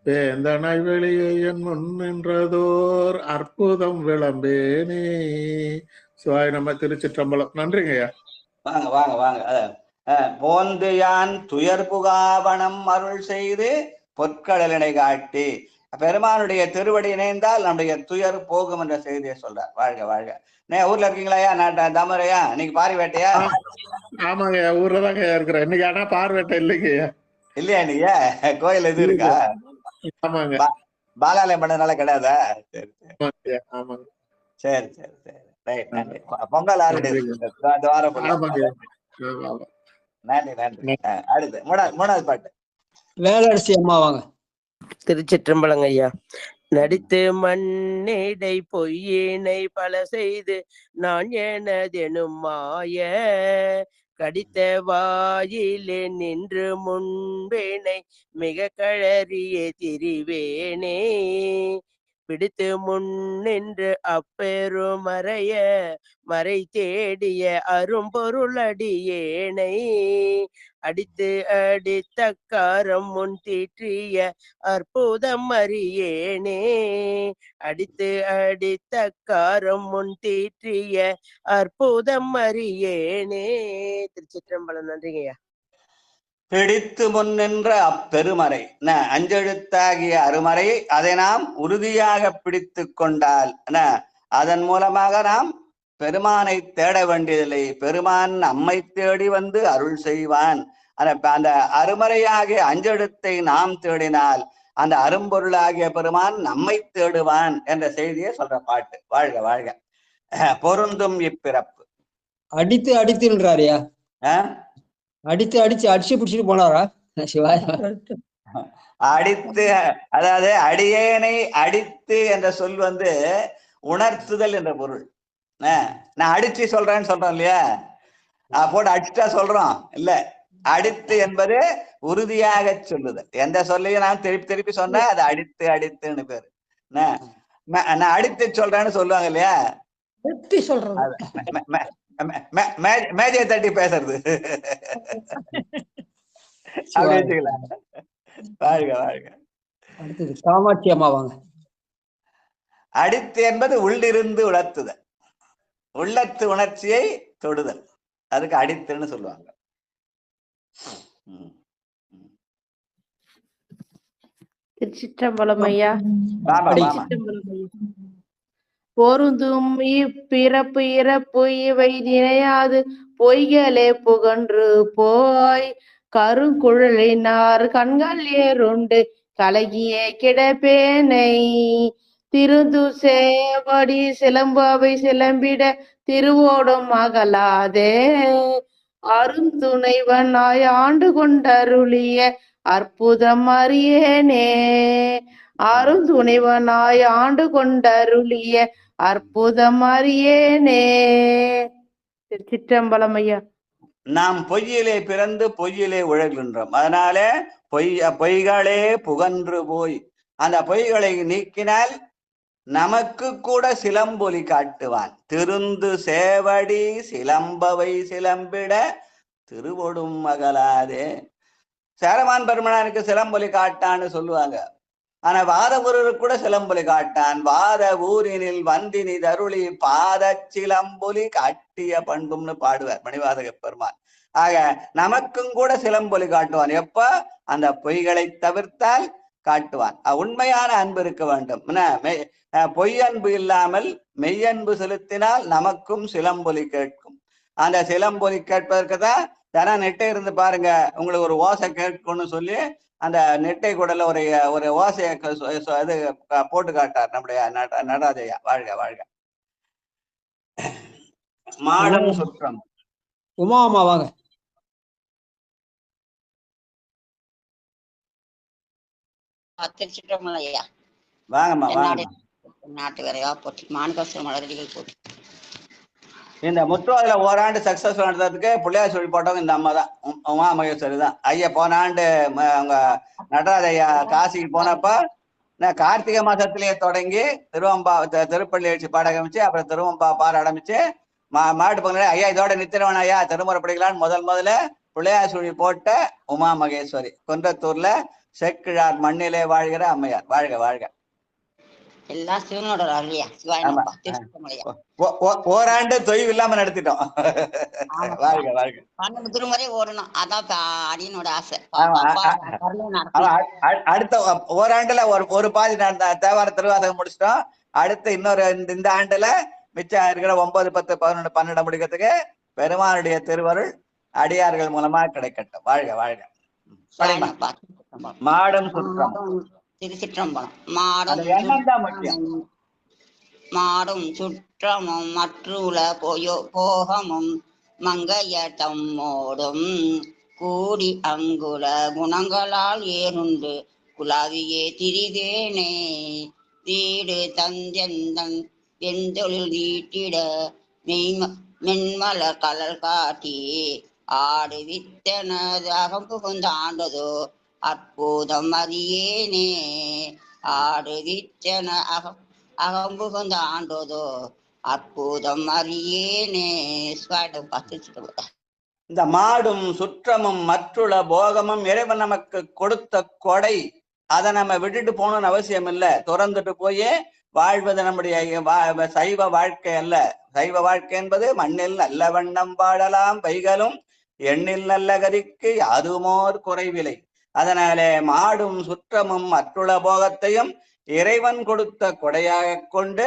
வேந்தனை வெளியே என் முன் நின்றதோர் அற்புதம் விளம்பேனே. சிவாய் நம்ம. திருச்சிற்றம்பலம். நன்றிங்க ஐயா. வாங்க வாங்க வாங்க. போந்து யான் துயர் புகாவனம் அருள் செய்து பொற்கடலினை காட்டி. பெருமானுடைய திருவடி இணைந்தால் நம்முடைய துயர் போகும் என்ற செய்தியை சொல்றார். வாழ்க வாழ்க. ஊர்ல இருக்கீங்களாயா? தாமரையா? இன்னைக்கு பாரி வேட்டையா? ஆமாங்க, ஊர்ல தாங்க இருக்கிறேன் இன்னைக்கு. ஆனா பார்வேட்டை இல்லைங்க. இல்லையா நீங்க? கோயில் எது இருக்கா? ஆமாங்க. பாலாலயம் பண்ணதுனால கிடையாதா? ஆமாங்க. சரி சரி சரி, ரைட். நன்றி. பொங்கல் ஆல்ரெடி நன்றி நன்றி. அடுத்து மூணாவது பாட்டு. வேலரசி அம்மா வாங்க. திருச்சிற்றம்பலங்க ஐயா. நடித்து மண்ணிடை பொய்யினை பல செய்து நான் எனதெனும் மாய கடித்த வாயிலே நின்று முன்பினை மிக கழறிய திரிவேனே பிடித்து முன்னின்று அப்பெருமறைய மறை தேடிய அரும்பொருள் அடியேனை அடித்து அடித்தக்காரம் முன் தீற்றிய அற்புதம் அறியேனே அடித்து அடித்தக்காரம் முன் தீற்றிய அற்புதம் அறியேனே. திருச்சிற்றம்பலம். நன்றிங்கய்யா. பிடித்து முன்னின்ற அப்பெருமறை அஞ்செழுத்தாகிய அருமறை, அதை நாம் உறுதியாக பிடித்து கொண்டால் அதன் மூலமாக நாம் பெருமானை தேட வேண்டியதில்லை. பெருமான் நம்மை தேடி வந்து அருள் செய்வான். அந்த அருமறையாகிய அஞ்செழுத்தை நாம் தேடினால் அந்த அரும்பொருளாகிய பெருமான் நம்மை தேடுவான் என்ற செய்தியை சொல்ற பாட்டு. வாழ்க வாழ்க. பொருந்தும் இப்பிறப்பு. அடித்து அடித்துன்றாரியா? அடித்து அடிச்சு பிடிச்சிட்டு போனாரா சிவாய? அடித்து, அதாவது அடியேனை அடித்து என்ற சொல் உணர்த்துதல் என்ற பொருள். நான் அடிச்சு சொல்றேன்னு சொல்றோம் இல்லையா? போட்டு அடிச்சா சொல்றோம் இல்ல. அடித்து என்பது உறுதியாக சொல்லுதல். எந்த சொல்லையும் நான் திருப்பி திருப்பி சொன்னா அது அடித்து அடித்துன்னு பேரு. நான் அடித்து சொல்றேன்னு சொல்லுவாங்க இல்லையா? மேஜை தட்டி பேசுறது. அப்படி வச்சுக்கலாம். வாழ்க வாழ்க. அடுத்தது காமாட்சி அம்மா வாங்க. அடித்து என்பது உள்ளிருந்து உணர்த்துதல், உள்ளத்து உணர்ச்சியை தொடுதல். அதுக்கு அடித்துன்னு சொல்லுவாங்க. திருச்சிற்றம்பலம் ஐயா. பொருந்தும் இப்பிறப்பு இறப்பு இவை நினையாது பொய்களே புகன்று போய் கருங்குழலினார் கண்கள் ஏறுண்டு கலகிய கிடப்பேனை திருந்து சேவடி சிலம்பவை சிலம்பிட திருவோடும் அகலாதே அருந்துணைவனாய் ஆண்டு கொண்டருளிய அற்புதம் அறியேனே அருந்துணைவனாய் ஆண்டு கொண்டருளிய அற்புதம் அறியேனே. திருச்சிற்றம்பலம் ஐயா. நாம் பொய்யிலே பிறந்து பொய்யிலே உழல்கின்றோம். அதனால பொய்களே புகன்று போய் அந்த பொய்களை நீக்கினால் நமக்கு கூட சிலம்பொலி காட்டுவான். திருந்து சேவடி சிலம்பவை சிலம்பிட திருவொடும் அகலாதே. சேரமான் பெருமனானுக்கு சிலம்பொலி காட்டான்னு சொல்லுவாங்க. ஆனா வாதகுருக்கு கூட சிலம்பொலி காட்டான். வாத ஊரினில் வந்தினி தருளி பாத சிலம்பொலி காட்டிய பண்பும்னு பாடுவார் மணிவாசக பெருமான். ஆக நமக்கும் கூட சிலம்பொலி காட்டுவான். எப்ப? அந்த பொய்களை தவிர்த்தால் காட்டுவான். உண்மையான அன்பு இருக்க வேண்டும். பொய்யன்பு இல்லாமல் மெய்யன்பு செலுத்தினால் நமக்கும் சிலம்பொலி கேட்கும். அந்த சிலம்பொலி கேட்பதற்கு தான் தினம் நெட்டை இருந்து பாருங்க, உங்களுக்கு ஒரு ஓசை கேட்கும்னு சொல்லி அந்த நெட்டை கூடல ஒரு ஓசையை இது போட்டு காட்டார் நம்முடைய நடராஜையா. வாழ்க வாழ்க. மாடம் சுற்றம். உமா அம்மா வாங்க. வாங்கம்மா வாங்க. நாட்டு வரையா போட்டு மாணிக்கவாசகர் மலரடிகள் போட்டு இந்த முற்றோதுல ஓராண்டு சக்சஸ்ஃபுல் நடத்துறதுக்கு பிள்ளையார் சொல்லி போட்டவங்க இந்த அம்மா தான், உமா மகேஸ்வரி தான். ஐயா போன ஆண்டு அவங்க நடராஜ ஐயா காசிக்கு போனப்ப கார்த்திகை மாசத்திலேயே தொடங்கி திருப்பள்ளி எழுச்சி பாட ஆரம்பிச்சு, அப்புறம் திருவம்பா பாட ஆரம்பிச்சு மாட்டு பொங்கல் ஐயா இதோட நித்திரவன் ஐயா திருமுறை படிக்கலான்னு முதல்ல பிள்ளையார் சொல்லி போட்ட உமா மகேஸ்வரி. குன்றத்தூர்ல செக்கிழார் மண்ணிலே வாழ்கிற அம்மையார். வாழ்க வாழ்க. எல்லாம் சிவனோட அருளியா ஆமா. சிவாயனப்பா திருச்சிற்றம்பலையா. ஓராண்டு தொய்வு இல்லாம நடத்திட்டோம். ஆமாப்பா, வாழ்க வாழ்க. 12 திருமுறை ஓடணும். அதான் அடியனோட ஆசை. ஆமா. அப்பா கருணை நடத்தணும். அடுத்த ஓராண்டுல ஒரு பாதி தேவார திருவாசகம் முடிச்சிட்டோம். அடுத்து இன்னொரு இந்த ஆண்டுல மிச்சம் இருக்கிற 9, 10, 11, 12 முடிக்கிறதுக்கு பெருமானுடைய திருவருள் அடியார்கள் மூலமா கிடைக்கட்டும். வாழ்க வாழ்க. மாடும் சுற்றம். திருச்சிற்றம்பலம். மாடும் சுற்றமும் மற்றுள போகமும் மங்கைய தம்மோடும் கூடி அங்குல குணங்களால் ஏறுண்டு குலாவியே திரிதேனே வீடு தந்தெந்தன் வெந்தொழில் வீட்டிட மென்மல கலல் காட்டி ஆடு வித்தனது அகம்புகுந்த ஆண்டதோ அற்புதம் அறியேனே ஆடு வித்தன அகம்புகுந்த ஆண்டதோ அற்புதம் அறியேனே. இந்த மாடும் சுற்றமும் மற்றுள்ள போகமும் இறைவன் நமக்கு கொடுத்த கொடை. அதை நம்ம விட்டுட்டு போகணும்னு அவசியம் இல்லை. துறந்துட்டு போய் வாழ்வது நம்முடைய சைவ வாழ்க்கை அல்ல. சைவ வாழ்க்கை என்பது மண்ணில் நல்ல வண்ணம் வாழலாம் வைகளும் எண்ணில் நல்ல கதிக்கு யாதுமோர் குறைவில்லை. அதனாலே மாடும் சுற்றமும் மற்றுள்ள போகத்தையும் இறைவன் கொடுத்த கொடையாக கொண்டு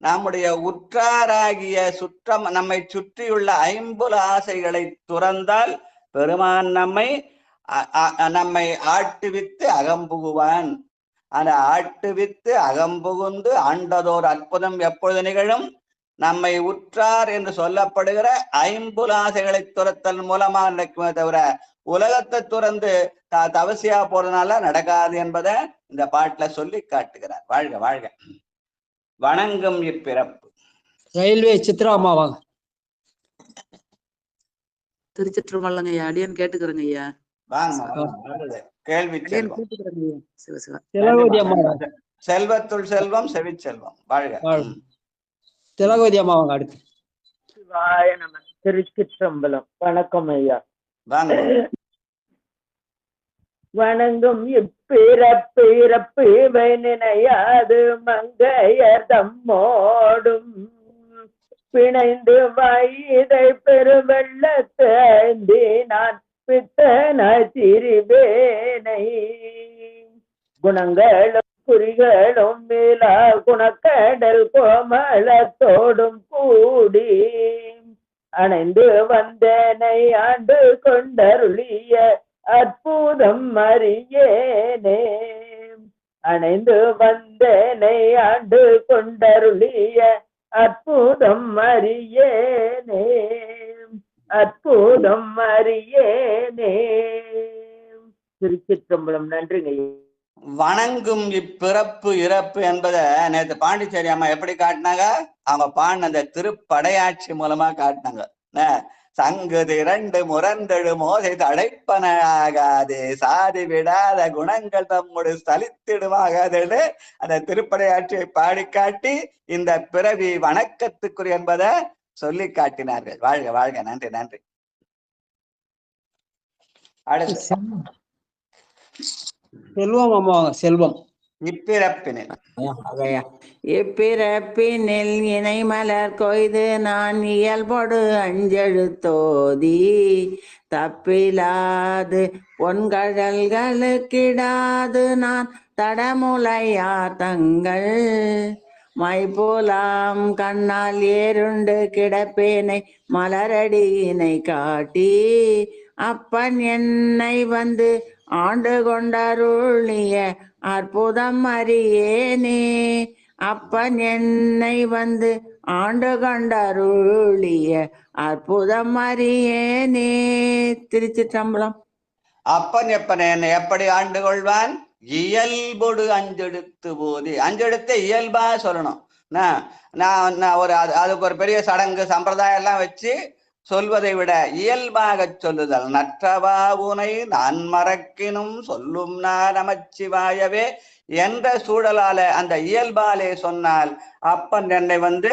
நம்முடைய உற்றாராகிய சுற்றம் நம்மை சுற்றியுள்ள 50 ஆசைகளை துறந்தால் பெருமான் நம்மை ஆட்டுவித்து அகம்புகுவான். அந்த ஆட்டுவித்து அகம்புகுந்து ஆண்டதோர் அற்புதம் எப்பொழுது நிகழும்? நம்மை உற்றார் என்று சொல்லப்படுகிற 50 ஆசைகளை துரத்தல் மூலமா நடக்குமே தவிர உலகத்தை துறந்து தவசியா போறதுனால நடக்காது என்பதை இந்த பாட்டுல சொல்லி காட்டுகிறார். வாழ்க வாழ்க. வணங்கும் இப்பிறப்பு. ரயில்வே சித்ரா அம்மா வாங்க. திருச்சிற்றம்பலம் ஐயா, அடியன் கேட்டுக்கிறேங்க ஐயா. கேள்வி திலகவதி அம்மா. செல்வத்துள் செல்வம் செவிச்செல்வம். வாழ்க. திலகவதி அம்மா வாங்க. அடுத்து திருச்சிற்றம்பலம். வணக்கம் ஐயா. வாங்க. வணங்கும் இப்பிறப்பு நினையாது மங்கையர் தம்மோடும் பிணைந்து வயதை பெருவெள்ளத்தேந்தி நான் பித்தன திரிவேனை குணங்களும் குறிகளும் மேலா குணக்கடல் கோமளத்தோடும் கூடி அணைந்து வந்தனை ஆண்டு கொண்டருளிய அற்புதம் அறியேனே அணைந்து வந்தனை ஆண்டு கொண்டருளிய அற்புதம் அறியேனே அற்புதம் அறியேனே. திருச்சிற்றம்பலம். நன்றிங்க. வணங்கும் இப்பிறப்பு இறப்பு என்பதை நேற்று பாண்டிச்சேரி அம்மா எப்படி காட்டினாங்க? அவங்க பாடின அந்த திருப்படையாட்சி மூலமா காட்டினாங்க. சங்கு திரண்டு முரண்டெழு மோதை தடைப்பனாகாது சாதி விடாத குணங்கள் தம்முடு சலித்திடுமாகாதுன்னு அந்த திருப்படையாட்சியை பாடி காட்டி இந்த பிறவி வணக்கத்துக்குரிய என்பதை சொல்லி காட்டினார்கள். வாழ்க வாழ்க. நன்றி நன்றி. அடுத்து செல்வம் அம்மா வாங்க. செல்வம். இப்பிறப்பினில் இப்பிறப்பினில் இணை மலர் கொய்து நான் இயல்பொடு அஞ்செழுத்தோதி தப்பிலாது பொன்கழல்களுக்கிடாது நான் தடமுலையா தங்கள் மைபோலாம் கண்ணால் ஏருண்டு கிடப்பேனை மலரடியினை காட்டி அப்பன் என்னை வந்து ஆண்டு கொண்டருளிய அற்புதம் அறியேனே அப்பன் என்னை வந்து ஆண்டு கொண்டருளிய அற்புதம் அறியேனே. திருச்சிற்றம்பலம். அப்பன் எப்பன் என்னை எப்படி ஆண்டு கொள்வான்? இயல்பொடு அஞ்செடுத்து போதி. அஞ்செடுத்து இயல்பா சொல்லணும். நான் ஒரு அதுக்கு ஒரு பெரிய சடங்கு சம்பிரதாயம் எல்லாம் வச்சு சொல்வதை விட இயல்பாக சொல்லுதல். நற்றவா உனை நான் மறக்கினும் சொல்லும் நான் நமச்சிவாயவே என்ற சூழலால அந்த இயல்பாலே சொன்னால் அப்பன் என்னை வந்து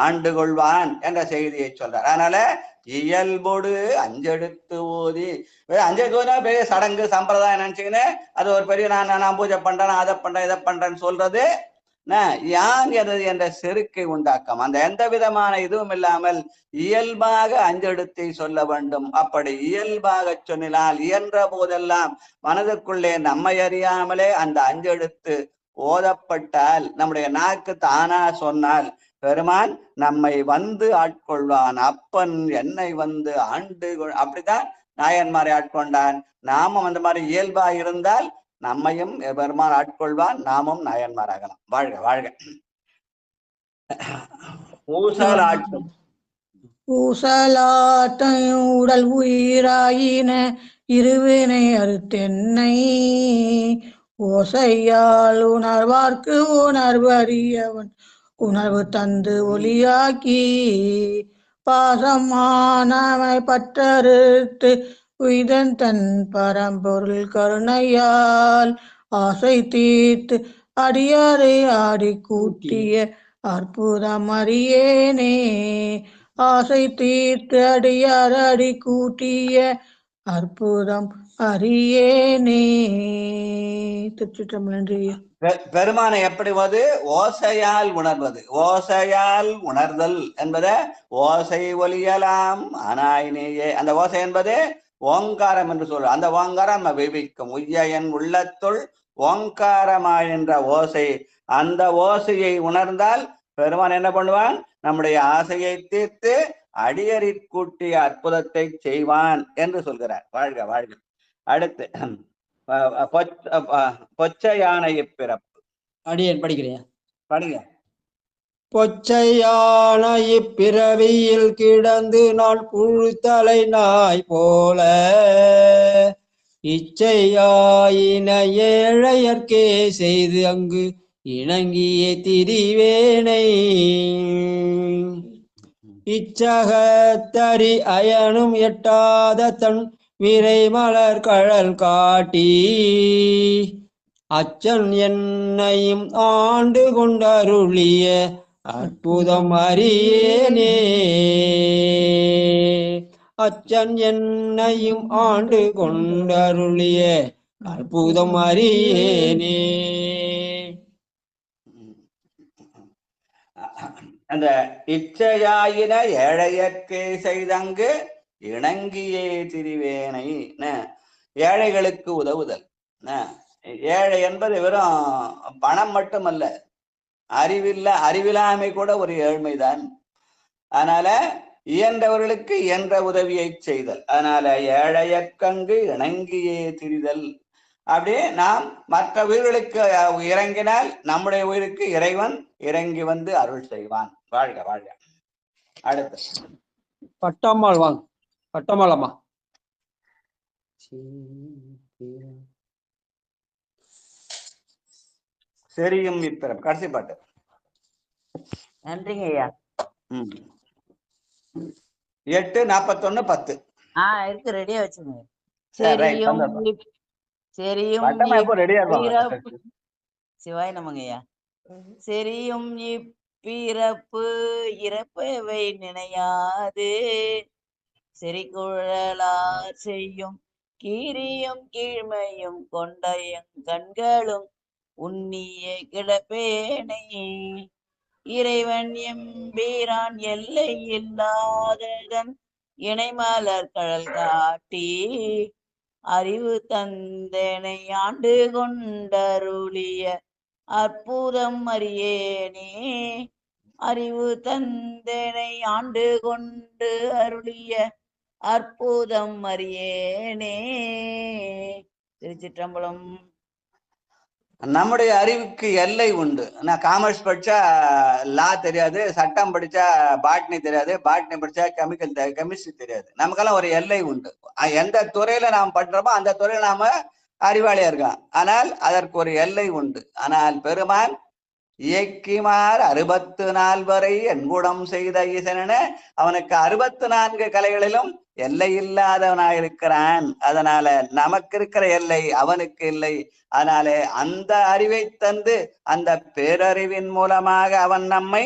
ஆண்டு கொள்வான் என்ற செய்தியை சொல்றார். அதனால இயல்பொடு அஞ்செடுத்து ஓதி. அஞ்செடுத்து ஓதினா பெரிய சடங்கு சம்பிரதாயம் நினைச்சுக்கின்னு அது ஒரு பெரிய நான் பூஜை பண்றேன் அதை பண்றேன் இதை பண்றேன்னு சொல்றது யான் எனது என்ற செருக்கை உண்டாக்கும். அந்த எந்த விதமான இதுவும் இல்லாமல் இயல்பாக அஞ்செழுத்தை சொல்ல வேண்டும். அப்படி இயல்பாக சொன்னால் இயன்ற போதெல்லாம் மனதுக்குள்ளே நம்மை அறியாமலே அந்த அஞ்செழுத்து ஓதப்பட்டால், நம்முடைய நாக்கு தானா சொன்னால் பெருமான் நம்மை வந்து ஆட்கொள்வான். அப்பன் என்னை வந்து ஆண்டு, அப்படித்தான் நாயன்மாரை ஆட்கொண்டான். நாமும் அந்த மாதிரி இயல்பா இருந்தால் நம்மையும் பெருமான் ஆட்கொள்வான், நாமும் நாயன்மாராகலாம். வாழ்க வாழ்க. ஊசலாட்டம் ஊசலாட்டம் உடல் உயிராயின இருவினை அறுத்தென்னை ஓசையால் உணர்வார்க்கு உணர்வு அறியவன் உணர்வு தந்து ஒளியாக்கி பாசமானவை பற்றறுத்து உய்தன் தன் பரம்பொருள் கருணையால் ஆசை தீர்த்து அடியாரை ஆடி கூட்டிய அற்புதம் அறியேனே. ஆசை தீர்த்து அடியார் அடி கூட்டிய அற்புதம் அறியேனே. திருச்சிற்றம்பலம். பெருமானை எப்படி ஓசையால் உணர்வது, ஓசையால் உணர்தல் என்பதை ஓசை ஒலியலாம் ஆனாயினேயே. அந்த ஓசை என்பது ஓங்காரம் என்று சொல்ற அந்த ஓங்காரம் விவிக்கும் உய்யன் உள்ளத்துள் ஓங்காரமாய் என்ற ஓசை. அந்த ஓசையை உணர்ந்தால் பெருமான் என்ன பண்ணுவான்? நம்முடைய ஆசையை தீர்த்து அடியரிற் கூட்டிய அற்புதத்தை செய்வான் என்று சொல்கிறார். வாழ்க வாழ்க. அடுத்து பொச்சை யானை பிறப்பு. அடியேன் படிக்கிறேன், படிங்க. பொச்சை யானை இப்பிறவியில் கிடந்து நான் புழுத்தலை நாய் போல இச்சையாயின ஏழையர்க்கே செய்து அங்கு இணங்கிய திரிவேனை இச்சகத்தரி அயனும் எட்டாத தன் விரை மலர் கழல் காட்டி அச்சன் என்னையும் ஆண்டு கொண்டருளிய அற்புதம் அறியேனே. அச்சன் என்னையும் ஆண்டு கொண்டருளிய அற்புதம் அறியேனே. அந்த இச்சையாயின ஏழையற்கே செய்தங்கு இணங்கியே திரிவேனை. ஏழைகளுக்கு உதவுதல். ஏழை என்பது வெறும் பணம் மட்டுமல்ல, அறிவில்லாமை கூட ஒரு ஏழ்மைதான். அதனால இயன்றவர்களுக்கு இயன்ற உதவியை செய்தல். அதனால ஏழையற்கங்கு இணங்கியே திரிதல். அப்படி நாம் மற்ற உயிர்களுக்கு இறங்கினால் நம்முடைய உயிருக்கு இறைவன் இறங்கி வந்து அருள் செய்வான். வாழ்க வாழ்க. அடுத்து பட்டம்மாள் வாங்க. பட்டம்மாளம்மா. சரியும் இப்பிறம் கடைசி பாட்டு. நன்றிங்க ஐயா. 8:41 இருக்கு, ரெடியா வச்சுங்க. சரியும் சிவாய நமங்க ஐயா. சரியும் இப்பிறப்பு இறப்பவை நினையாது செறிகுழலார் செய்யும் கீரியும் கீழ்மையும் கொண்ட எங் கண்களும் உன்னிய கிடப்பேனை இறைவன் எம்பீரான் எல்லை இல்லாததன் இணைமலர் கழல் காட்டி அறிவு தந்தனை ஆண்டு கொண்டருளிய அற்புதம் அறியேனே. அறிவு தந்தனை ஆண்டு கொண்டு அருளிய அற்புதம் அறியேனே. திருச்சிற்றம்பலம். நம்முடைய அறிவுக்கு எல்லை உண்டு. நான் காமர்ஸ் படிச்சா லா தெரியாது, சட்டம் படிச்சா பாட்னி தெரியாது, பாட்னி படிச்சா கெமிஸ்ட்ரி தெரியாது. நமக்கெல்லாம் ஒரு எல்லை உண்டு. எந்த துறையில நாம் பண்றோமோ அந்த துறையில நாம அறிவாளியா இருக்கோம். ஆனால் அதற்கு ஒரு எல்லை உண்டு. ஆனால் பெருமான் இயக்கிமார் 64 வரை என்குடம் செய்த ஈசன அவனுக்கு 64 கலைகளிலும் எல்லை இல்லாதவனாயிருக்கிறான். அதனால நமக்கு இருக்கிற எல்லை அவனுக்கு இல்லை. அதனாலே அந்த அறிவை தந்து அந்த பேரறிவின் மூலமாக அவன் நம்மை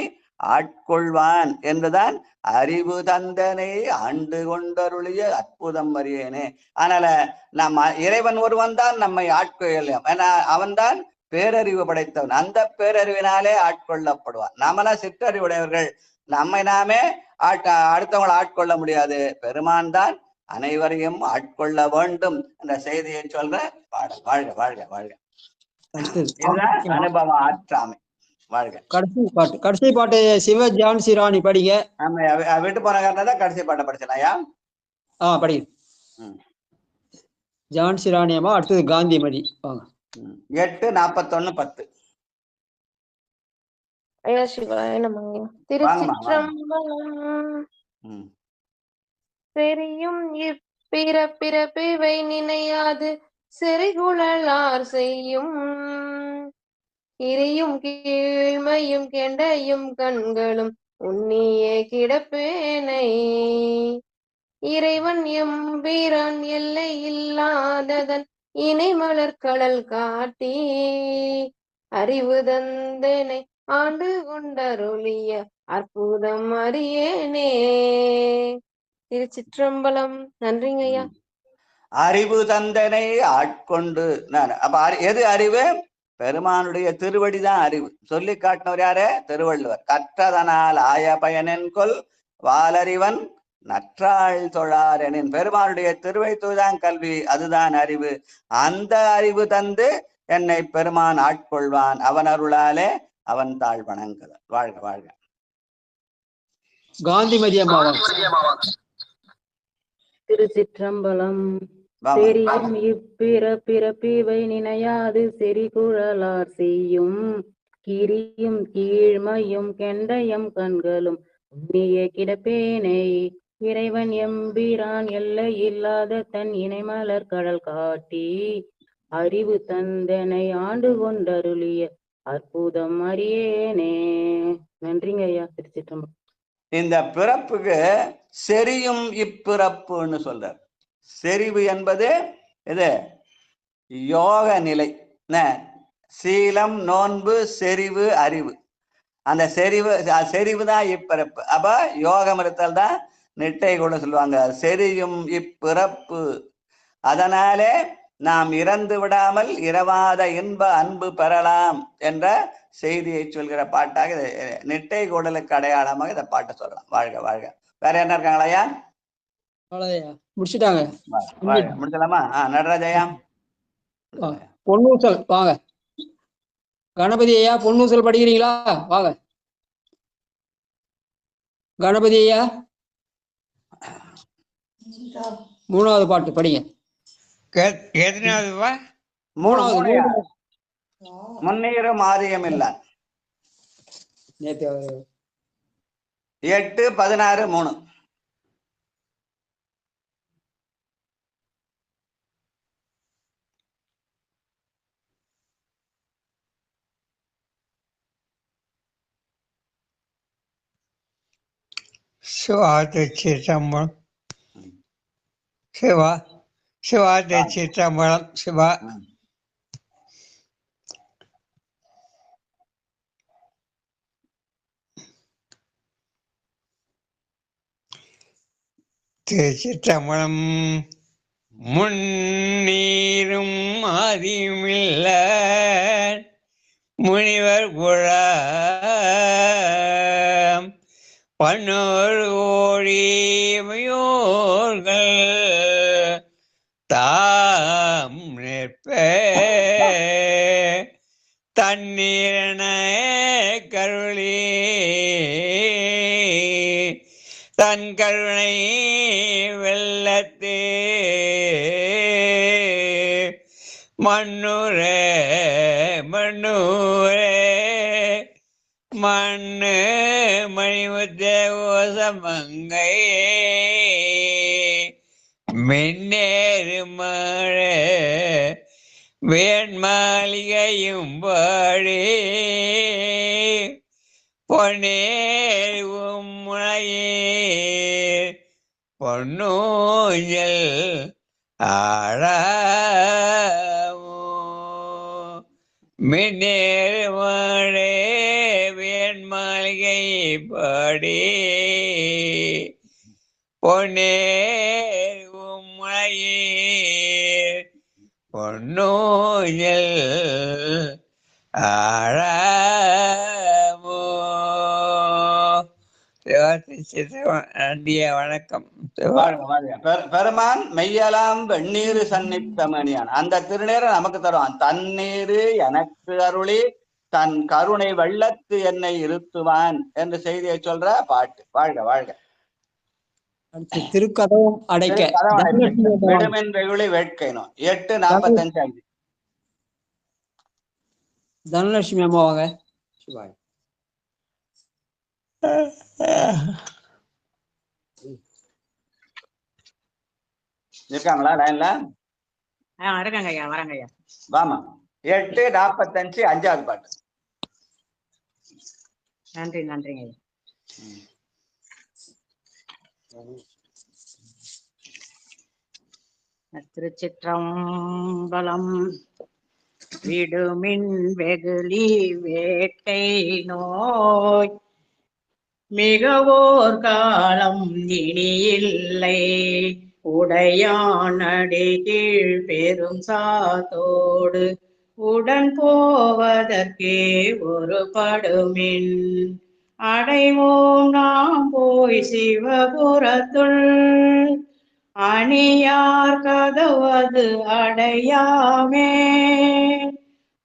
ஆட்கொள்வான் என்றுதான் அறிவு தந்தனை ஆண்டு கொண்டருளிய அற்புதம் அறியேனே. அதனால நம்ம இறைவன் ஒருவன் தான் நம்மை ஆட்கொள்ளலாம். ஏன்னா அவன்தான் பேரறிவு படைத்தவன். அந்த பேரறிவினாலே ஆட்கொள்ளப்படுவான். நாமெல்லாம் சிற்றறிவுடையவர்கள், நம்மை நாமே அடுத்தவங்களை ஆட்கொள்ள முடியாது. பெருமான் தான் அனைவரையும் ஆட்கொள்ள வேண்டும் என்ற செய்தியை சொல்ற பாடல். வாழ்க வாழ்க வாழ்க. இதுதான் அனுபவ ஆற்றாமை. வாழ்க. கடைசி பாட்டு சிவ ஜான்சி ராணி படிங்க. ஆமா, விட்டு போன காரணம் தான் கடைசி பாட்டை படிச்சனாயா. படிங்க. ஜான்சி ராணி அம்மா, அடுத்தது காந்திமதி. வாங்க. 8:41:10. ஐயா சிவாய நமங்க. திருச்சிற்றம்பலம். செரியும் இப்பிறப்பிறப்பிவை நினையாது செறிகுழலார் செய்யும் இறையும் கீழ்மையும் கெண்டையும் கண்களும் உன்னியே கிடப்பேனை இறைவன் எம்பீரான் எல்லை இல்லாததன் இணை மலர்கடல் காட்டி அறிவு தந்தனை ஆண்டு கொண்டருளிய அற்புதம் அறியேனே. திருச்சிற்றம்பலம். நன்றிங்க ஐயா. அறிவு தந்தனை ஆட்கொண்டு அப்ப எது அறிவு? பெருமானுடைய திருவடிதான் அறிவு. சொல்லி காட்டினவர் யாரு? திருவள்ளுவர். கற்றதனால் ஆய பயனென்கொல் வாலறிவன் நற்றாள் தொழாரெனின். பெருமானுடைய திருவைத்துதான் கல்வி, அதுதான் அறிவு. அந்த அறிவு தந்து என்னை பெருமான் ஆட்கொள்வான். அவன் அருளாலே அவன் தாழ் வணங்குத. வாழ்க வாழ்க. காந்திமதி அம்மா. திருச்சிற்றம்பலம். செரியும் இப்பிறப்பிறப்பிவை நினையாது செறிகுழலார் செய்யும் கிரியும் கீழ்மையும் கெண்டயம் கண்களும் உன்னியே கிடப்பேனை இறைவன் எம்பிரான் எல்லை இல்லாத தன் இணைமலர் கடல் காட்டி அறிவு தந்தனை ஆண்டு கொண்டருளிய அற்புதம் அறியேனே. நன்றிங்க ஐயா. திருச்சிற்றம்பலம். இந்த பிறப்புக்கு செரியும் இப்பிறப்புன்னு சொல்றார். செறிவு என்பது இது யோக நிலை. சீலம், நோன்பு, செறிவு, அறிவு. அந்த செறிவு தான் இப்பிறப்பு. அப்ப யோகம் இருத்தல் தான் நிட்டை கூட சொல்லுவாங்க. செரியும் இப்பிறப்பு. அதனாலே நாம் இறந்து விடாமல் இரவாத இன்ப அன்பு பெறலாம் என்ற செய்தியை சொல்கிற பாட்டாக நிட்டை கூடலுக்கு அடையாளமாக இந்த பாட்டை சொல்லலாம். வாழ்க வாழ்க. வேற என்ன இருக்காங்களாயா? முடிச்சுட்டாங்க. முடிச்சலாமா? நடராஜயா. பொன்னூசல் வாங்க. கணபதி ஐயா, பொன்னூசல் படிக்கிறீங்களா? வாங்க. கணபதி ஐயா, 3வது பாட்டு படிங்க. எத்தனாவதுவா? 3வது. முன்னேறும் மாரியம் இல்ல. 8:16:3. சிவாதிச்சிற்றம்பலம். சிவாதிச்சிற்றம்பலம். சிவா. திருச்சிற்றம்பலம். முன்னீரும் மாதியுமில்ல முனிவர் குழாம் பன்னோர் ஓடிமையோர்கள் தாம் நிற்ப தண்ணீரன கருளி தன் கருணை வெள்ளத்தே மண்ணுரே மண்ணுரே மண்ணு மணிமுத்தேசமங்கை மின்னேறு மழை வேண்மாளிகையும் பாடி பொன்னேரும் முனையீர் பொன்னூஞ்சல் ஆழாமோ மின்னேறு மழை வேண்மாளிகை பாடி பொன்னேரும் முனையீர் பொன்னூஞ்சல் ஆழமோ நன்றிய வணக்கம். வாழ்க வாழ்க. பெருமான் மெய்யலாம் வெந்நீரு சன்னித்தமணியான் அந்த திருநீரை நமக்கு தருவான். தண்ணீரு எனக்கு அருளி தன் கருணை வெள்ளத்து என்னை இருத்துவான் என்று செய்தியை சொல்ற பாட்டு. வாழ்க வாழ்க. திருக்கதவும் அடைக்க விடுமின் வெகுளி வேட்கைனும் 8:45 தனலட்சுமி அம்மா வாங்க. இருக்காங்களா லைன்ல? இருக்காங்க ஐயா, வரங்க ஐயா. வாமா. 8:45 5வது பாட்டு. நன்றி நன்றிங்க ஐயா. திருச்சிற்றம்பலம். விடுமின் வெகுளி வேட்கை நோய் மிகவோர் காலம் இனியில்லை உடையானடி கீழ் பெரும் சாத்தோடு உடன் போவதற்கே ஒரு படுமின் அடைவோம் நாம் போய் சிவபுரத்துள் அணியார் கதவது அடையாமே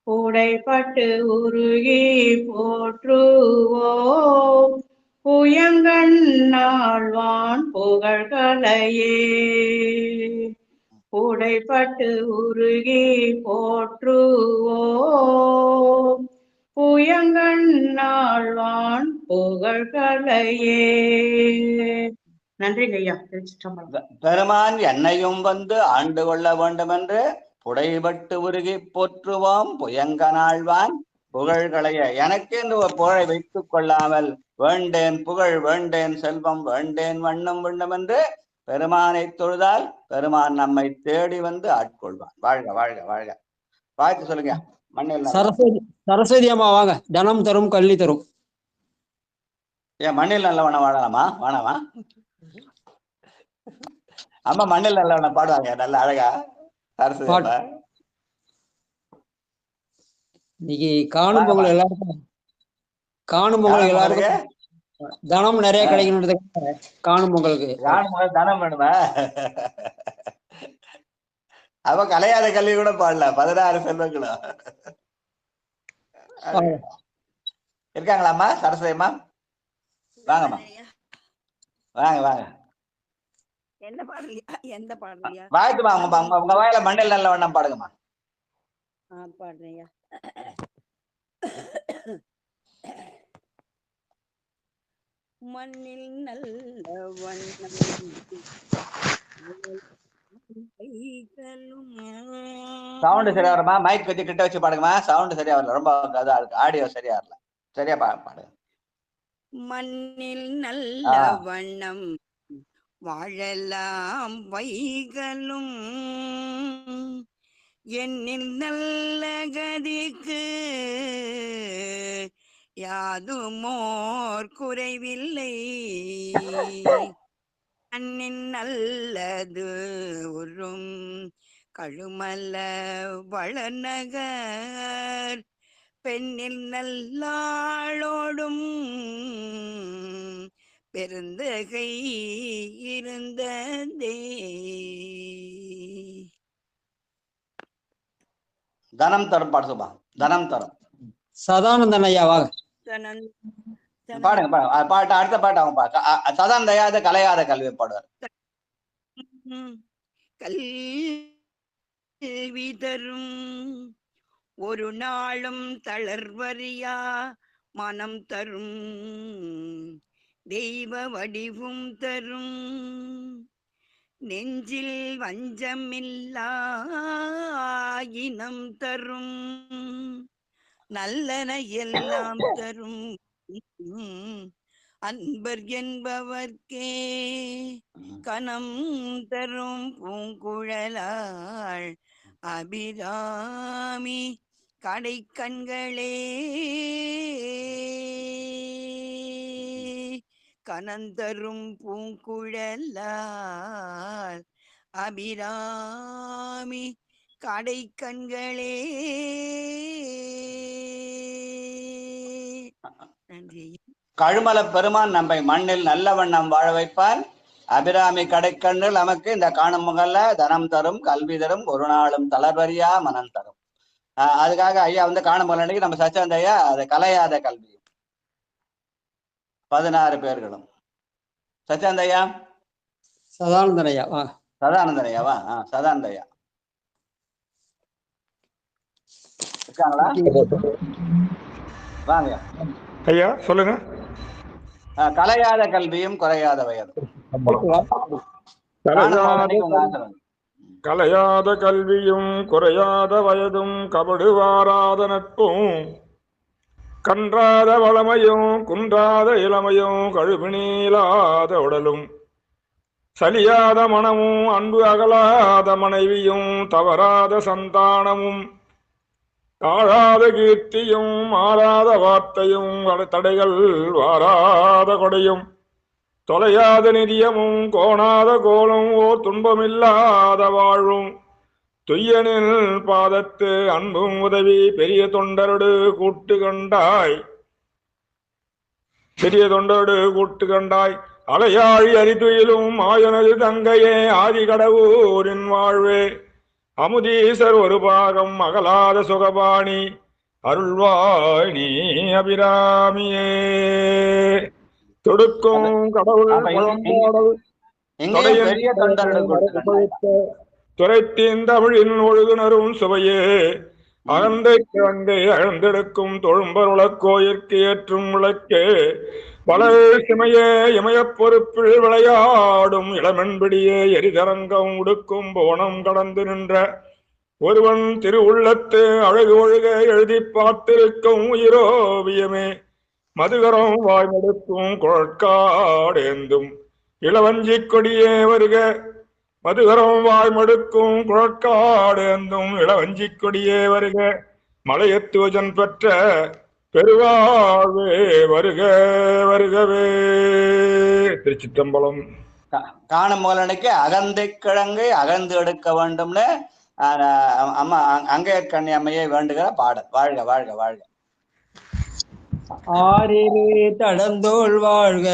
உடைப்பட்டு உருகி போற்றுவோம் புயங்கண்ணாழ்வான் புகழ்களையே உடைப்பட்டு உருகி போற்றுவோம் புயங்கண்ணாழ்வான் புகழ்களையே. நன்றிங்க ஐயா. திருச்சிற்றம்பலம். பெருமான் என்னையும் வந்து ஆண்டு கொள்ள வேண்டும் என்று புடைபட்டு உருகி போற்றுவோம் புயங்கனாழ்வான் புகழ்களைய. எனக்கு என்று ஒரு புகழை வைத்துக் கொள்ளாமல் வேண்டேன் புகழ் வேண்டேன் செல்வம் வேண்டேன் வண்ணம் வேண்டும் என்று பெருமானை தொழுதால் பெருமான் நம்மை தேடி வந்து ஆட்கொள்வான். வாழ்க வாழ்க வாழ்க. வாழ்த்து சொல்லுங்க. மண்ணில் சரஸ்வதி அம்மா வாங்க. தனம் தரும் கல்வி தரும். ஏன் மண்ணில் நல்லவன வாழலாமா? வாழாமா? அம்மா மண்ணில் நல்லவன பாடுவாங்க நல்ல அழகா. சரஸ்வதி அம்மா இன்னைக்கு காணும் பொங்கல் எல்லாருக்கும் தனம் நிறைய கிடைக்கணும். காணும் பொங்கலுக்கு தனம் வேணுமா? அவ கலையாத கல்வி கூட பாடல. 16 செல்வங்களும் இருக்காங்களாம்மா? சரஸ்வதி அம்மா வாங்கம்மா. வாங்க வாங்க. என்ன பாடலையா? எந்த பாடலையா? வாழ்த்துமா. உங்க வாயில மண்ணில் நல்ல வண்ணம் பாடுங்கம்மா. பாடுறேயா. மண்ணில் நல்ல வண்ணம் சவுண்ட் சரியா வருமா? மைக் கொஞ்சம் கிட்ட வச்சு பாடுங்கம்மா. சவுண்ட் சரியா வரல. ரொம்ப ஆடியோ சரியா வரல. சரியா பாடுங்க. மண்ணில் நல்ல வண்ணம் வாழலாம் வைகளும் என்னில் நல்ல கதிக்கு யாதுமோர் குறைவில்லை. அன்னின் நல்லது உறும் கழுமல்ல வளநகர் பெண்ணில் நல்லாளோடும் பெருந்தகை இருந்ததே. தனம் தரும் பாடு சொல்லுமா. தனம் தரும். சதானந்தன் ஐயா வாங்க. பாடுங்க பாட்டு. அடுத்த பாட்டு அவங்க சதான் தயாத கலையாத கல்வி பாடுவார். கல்வி தரும் ஒரு நாளும் தளர்வறியா மனம் தரும் தெய்வ வடிவும் தரும் நெஞ்சில் வஞ்சமில்லாயினம் தரும் நல்லன எல்லாம் தரும் அன்பர் என்பவர்க்கே கனம் தரும் பூங்குழலாள் அபிராமி கடை கண்களே கனந்தரும் பூங்குழலாள் அபிராமி கடை கண்களே. நன்றி. கழுமல பெருமான் நம்மை மண்ணில் நல்ல வண்ணம் வாழ வைப்பான். அபிராமி கடைக்கண்ணில் நமக்கு இந்த காணும் முகல்ல தனம் தரும், கல்வி தரும், ஒரு நாளும் தளபரியா மனம் தரும். அதுக்காக ஐயா வந்து காணும் முகல் அன்னைக்கு நம்ம சச்சாந்த ஐயா அதை கலையாத கல்வி 16 பேர்களும். சச்சாந்த ஐயா, சதானந்தன் ஐயா. சதானந்தன் ஐயாவா? சதானந்த ஐயா இருக்காங்களா? வாங்க ஐயா, சொல்லுங்க. கலையாத கல்வியும் குறையாத வயதும். கலையாத கல்வியும் குறையாத வயதும் கபடு வாராத நட்பும் கன்றாத வளமையும் குன்றாத இளமையும் கழுவினீலாத உடலும் சலியாத மனமும் அன்பு அகலாத மனைவியும் தவறாத சந்தானமும் தாழாத கீர்த்தியும் மாறாத வார்த்தையும் தடைகள் வாராத கொடையும் தொலையாத நிதியமும் கோணாத கோலும் ஓர் துன்பமில்லாத வாழ்வும் துய்யனில் பாதத்து அன்பும் உதவி பெரிய தொண்டரோடு கூட்டு கண்டாய். பெரிய தொண்டரோடு கூட்டு கண்டாய். அலையாழி அரிதுயிலும் ஆயனது தங்கையே ஆதி கடவுரின் வாழ்வே அமுதீசர் ஒரு பாகம் அகலாத சுகபாணி அருள்வாய் நீ அபிராமியே. தொடுக்கும் கடவுள் துரைத்தீன் தமிழின் ஒழுகுனரும் சுவையே அகந்தை கிழங்கை அழந்தெடுக்கும் தொழும்பருள கோயிற்கு ஏற்றும் விளக்கே பல சிமையே இமயப் பொறுப்பில் விளையாடும் இளமென்பிடியே எரிதரங்கம் உடுக்கும் போனம் கடந்து நின்ற ஒருவன் திருவுள்ளத்து அழகு ஒழுக எழுதி பார்த்திருக்கும் உயிரோவியமே மதுகரம் வாய்மெடுக்கும் குழற்காடேந்தும் இளவஞ்சி கொடியே வருக. மதுகரம் வாய்மெடுக்கும் குழற்காடேந்தும் இளவஞ்சி கொடியே வருக. மலையத்துவஜன் பெற்ற பெருவாழ்வே வருக வருகவே. திருச்சிற்றம்பலம். காணும் மூலனுக்கு அகந்தை கிழங்கை அகழ்ந்து எடுக்க வேண்டும்னு அம்மா அங்கையற்கண்ணி அம்மையை வேண்டுகிற பாடல். வாழ்க வாழ்க வாழ்க. ஆறிரு தடந்தோள் வாழ்க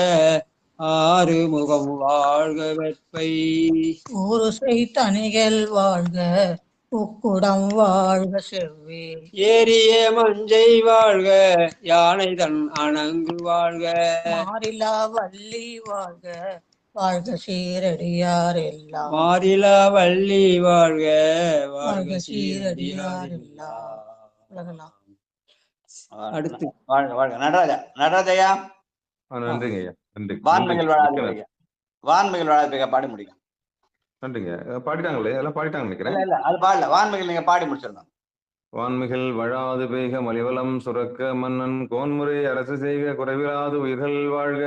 ஆறு முகம் வாழ்க வெப்பை ஊருசை தனிகள் வாழ்க உக்குடம் வாழ்க செவ்வே ஏரிய மஞ்சை வாழ்க யானை தன் அணங்கு வாழ்க மாறிலா வள்ளி வாழ்க வாழ்க சீரடியார் எல்லாம் மாறிலா வள்ளி வாழ்க வாழ்க சீரடியார் எல்லாம் உலகலாம். அடுத்து வாழ்க வாழ்க. நடராஜா நடராஜையா நன்றிங்க ஐயா. நன்றி. வான்மைகள் வாழாது வான்மைகள் வாழாது பாடி முடியும். நன்றிங்க. பாடிட்டாங்களே, எல்லாம் பாடிட்டாங்க நினைக்கிறேன். இல்ல அது பாடல. வான்மைகள் நீங்க பாடி முடிச்சிருந்தோம். வான்மிகள் வழாது பெய்க மலிவலம் சுரக்க மன்னன் கோன்முறை அரசு செய்க குறைவிலாது உயிர்கள் வாழ்க.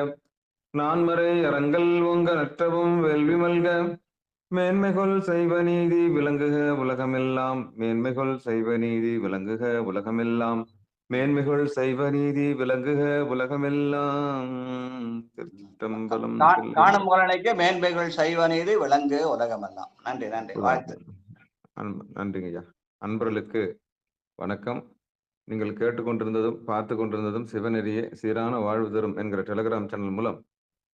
நான்மறை அறங்கள் உங்க நற்றவும் வேள்வி மல்க. மேன்மைகொள் செய்வ நீதி விளங்குக உலகமெல்லாம். மேன்மைகொள் செய்வ நீதி விளங்குக உலகமெல்லாம். மேன்மைகள் செய்வ நீதி விளங்குக உலகமெல்லாம். திருச்சிற்றம்பலம். காணும் மூலனைக்கு மேன்மைகள் செய்வ நீதி விளங்கு உலகமெல்லாம். நன்றி நன்றி. வாழ்த்து. நன்றிங்க ஐயா. அன்பர்களுக்கு வணக்கம். நீங்கள் கேட்டுக்கொண்டிருந்ததும் பார்த்து கொண்டிருந்ததும் சிவநெறியே சீரான வாழ்வு தரும் என்கிற டெலிகிராம் சேனல் மூலம்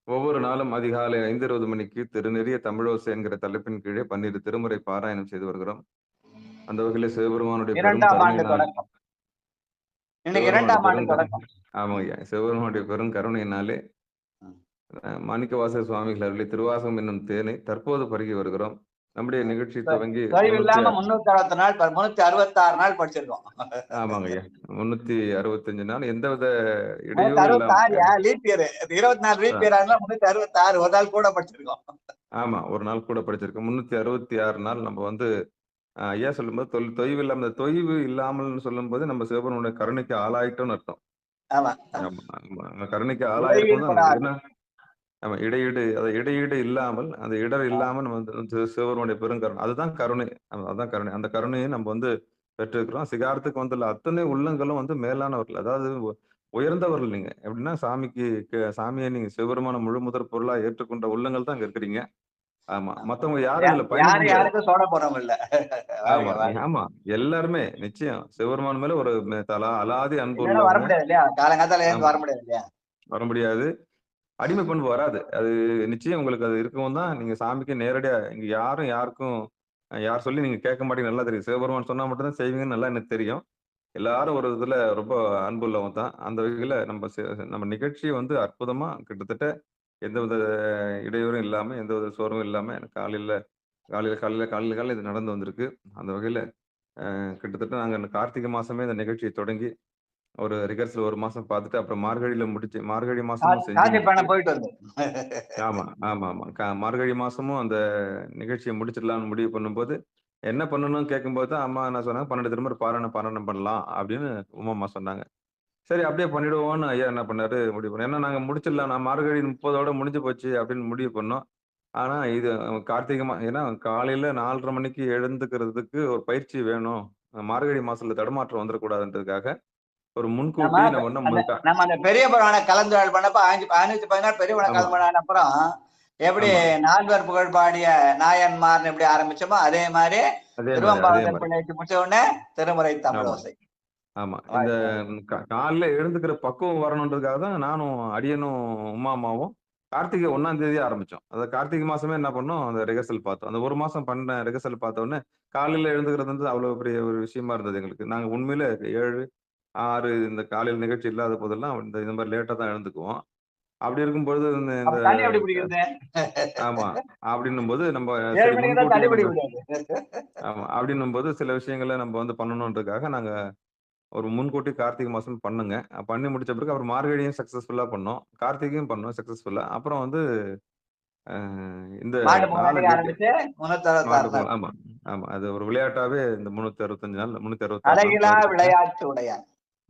ஒவ்வொரு நாளும் அதிகாலை 5:20 மணிக்கு திருநெறிய தமிழோசை என்கிற தலைப்பின் கீழே 12 திருமுறை பாராயணம் செய்து வருகிறோம். அந்த வகையில் சிவபெருமானுடைய சிவபெருமானுடைய பெரும் கருணையினாலே மாணிக்கவாசகர் சுவாமிகள் அருளி திருவாசகம் என்னும் தேனை தற்போது பருகி வருகிறோம். நம்முடைய நிகழ்ச்சி துவங்கி 366 நாள் படிச்சிருக்கோம். ஆமாங்க ஐயா, 365 நாள் எந்தவித இடையூறு 366 ஒரு நாள் கூட படிச்சிருக்கோம். ஆமா, ஒரு நாள் கூட படிச்சிருக்கோம். 366 நாள் நம்ம வந்து ஐயா சொல்லும்போது தொய்வு இல்லாம, இந்த தொய்வு இல்லாமல் சொல்லும் போது நம்ம சிவபெருமானுடைய கருணைக்கு ஆளாயிட்டோம்னு அர்த்தம். கருணைக்கு ஆளாயிருக்கும். ஆமா, இடையீடு இல்லாமல், அந்த இடர் இல்லாமல் நம்ம வந்து சிவபெருமானுடைய பெருங்கருணை, அதுதான் கருணை. அதுதான் கருணை. அந்த கருணையை நம்ம வந்து பெற்றிருக்கிறோம். சிகாரத்துக்கு வந்துள்ள அத்தனை உள்ளங்களும் வந்து மேலானவர்கள், அதாவது உயர்ந்தவர்கள். நீங்க எப்படின்னா சாமியை நீங்க சிவபெருமான முழு முதற் பொருளா ஏற்றுக்கொண்ட உள்ளங்கள் தான் அங்க இருக்கிறீங்க. ஆமா. மத்தவங்க யாரும் இதுல பயணிக்க யாரு முடியாது. யாருக்கும் சோட போறவங்க இல்ல. ஆமா, வாழ்க வாழ்க. ஆமா. எல்லாருமே நிச்சயம் சிவபெருமான் மேல ஒரு அலாதி அன்பு இல்லைன்னா வர உள்ளவங்க. முடியாது இல்லையா? காலங்காத்தால எழுந்து ஆமா. வர முடியாது இல்லையா? வர முடியாது. அடிமை பண்பு வராது. அது நிச்சயம் உங்களுக்கு அது இருக்கவும் தான் நீங்க சாமிக்கு நேரடியா இங்க யாரும் யாருக்கும் யார் சொல்லி நீங்க கேட்க மாட்டீங்க நல்லா தெரியும். சிவபெருமான் சொன்னா மட்டும் தான் செய்வீங்கன்னு நல்லா எனக்கு தெரியும். எல்லாரும் ஒரு இதுல ரொம்ப அன்புள்ளவங்க தான். அந்த வகையில நம்ம நிகழ்ச்சி வந்து அற்புதமா கிட்டத்தட்ட எந்தவித இடையூறும் இல்லாம, எந்தவித சோர்வும் இல்லாம எனக்கு காலையில இது நடந்து வந்திருக்கு. அந்த வகையில கிட்டத்தட்ட நாங்க கார்த்திகை மாசமே இந்த நிகழ்ச்சிய தொடங்கி ஒரு ரிஹர்சல் 1 மாசம் பார்த்துட்டு, அப்புறம் மார்கழியில முடிச்சு மார்கழி மாசமும் செஞ்சு காசி பண்ண முடிச்சு போயிட்டு வந்து. ஆமா, ஆமாமா. மார்கழி மாசமும் அந்த நிகழ்ச்சிய முடிச்சிடலாம்னு முடிவு பண்ணும்போது, என்ன பண்ணணும்னு கேட்கும்போது தான் அம்மா என்ன சொன்னாங்க, 12 திருமுறை பாராயணம் பண்ணலாம் அப்படின்னு உமாம்மா சொன்னாங்க. சரி அப்படியே பண்ணிடுவோம்னு ஐயா என்ன பண்ணாரு முடிவு பண்ணாரு. ஏன்னா நாங்க முடிச்சிடலாம். நான் மார்கழி 30ஓட முடிஞ்சு போச்சு அப்படின்னு முடிவு பண்ணோம். ஆனா இது ஏன்னா காலையில 4:30 மணிக்கு எழுந்துக்கிறதுக்கு ஒரு பயிற்சி வேணும். மார்கழி மாசத்துல தடுமாற்றம் வந்துடக்கூடாதுன்றதுக்காக ஒரு முன்கூட்டி நம்ம அந்த பெரிய புராண கலந்துரையாடல் பண்ணப்ப 516 பெரிய புராண கலந்துரையாடல் அப்புறம் எப்படி நால்வர் புகழ் பாடிய நாயன்மார்னு எப்படி ஆரம்பிச்சோமோ அதே மாதிரி திருவம்பாவதன் பிள்ளைக்கு முடிச்ச உடனே திருமுறை தமிழோசை. ஆமா. இந்த காலைல எழுந்துக்கிற பக்குவம் வரணுன்றதுக்காக தான் நானும் அடியனும் உமாமாவும் கார்த்திகை 1ஆம் தேதி ஆரம்பிச்சோம். அதாவது கார்த்திகை மாசமே என்ன பண்ணோம், அந்த ரிஹர்சல் பார்த்தோம். அந்த 1 மாசம் பண்ண ரிஹர்சல் பார்த்த உடனே காலையில எழுந்துக்கிறது வந்து அவ்வளவு பெரிய ஒரு விஷயமா இருந்தது எங்களுக்கு. நாங்க உண்மையில 7, 6 இந்த காலையில் நிகழ்ச்சி இல்லாத போதெல்லாம் இந்த மாதிரி லேட்டா தான் எழுந்துக்குவோம். அப்படி இருக்கும்பொழுது ஆமா அப்படின்னும் போது நம்ம ஆமா அப்படின்னும் போது சில விஷயங்களை நம்ம வந்து பண்ணணுன்றதுக்காக நாங்க ஒரு முன்கூட்டி கார்த்திகை மாசம் பண்ணுங்க. பண்ணி முடிச்ச பிறகு அப்புறம் மார்கழியும் சக்சஸ்ஃபுல்லா பண்ணோம். கார்த்திகையும் பண்ணோம் சக்சஸ்ஃபுல்லா. அப்புறம் வந்து இந்த ஆமா ஆமா அது ஒரு விளையாட்டாவே இந்த 365 நாள் 366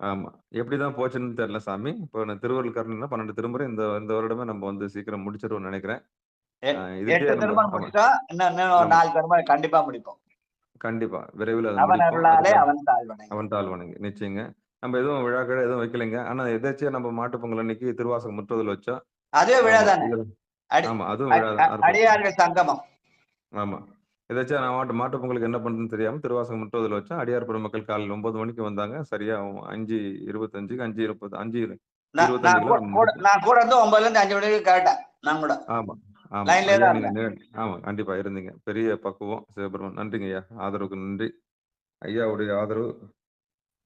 ஆமா எப்படிதான் போச்சுன்னு தெரியல சாமி. இப்போ திருவருள் கருணைன்னா 12 திருமுறை இந்த வருடமே நம்ம வந்து சீக்கிரம் முடிச்சிருவோம்னு நினைக்கிறேன். கண்டிப்பா முடிப்போம். கண்டிப்பா விரைவில் அவன் தாழ் வணங்கி நிச்சயங்க. நம்ம எதுவும் விழாக்கள் எதுவும் வைக்கலைங்க. ஆனா எதாச்சியா நம்ம மாட்டு பொங்கல் அன்னைக்கு திருவாசகம் முற்றுதல் வச்சோம். அதே விழாதானே. ஆமா அதுவும் அடியார்கள் சங்கமம். ஆமா எதாச்சும் நான் மாட்டு பொங்கலுக்கு என்ன பண்றதுன்னு தெரியாம திருவாசகம் முற்றுதல் வச்சோம். அடியார் பெருமக்கள் காலையில் 9 மணிக்கு வந்தாங்க. சரியா 5:25 5:20 நான் கூட இருந்து 9ல இருந்து 5 மணிக்கு கேட்டேன். நான் கூட ஆமா ஆமா கண்டிப்பா இருந்தீங்க. பெரிய பக்குவம் சிவபெருமான். நன்றிங்க ஐயா, ஆதரவுக்கு நன்றி. ஐயாவுடைய ஆதரவு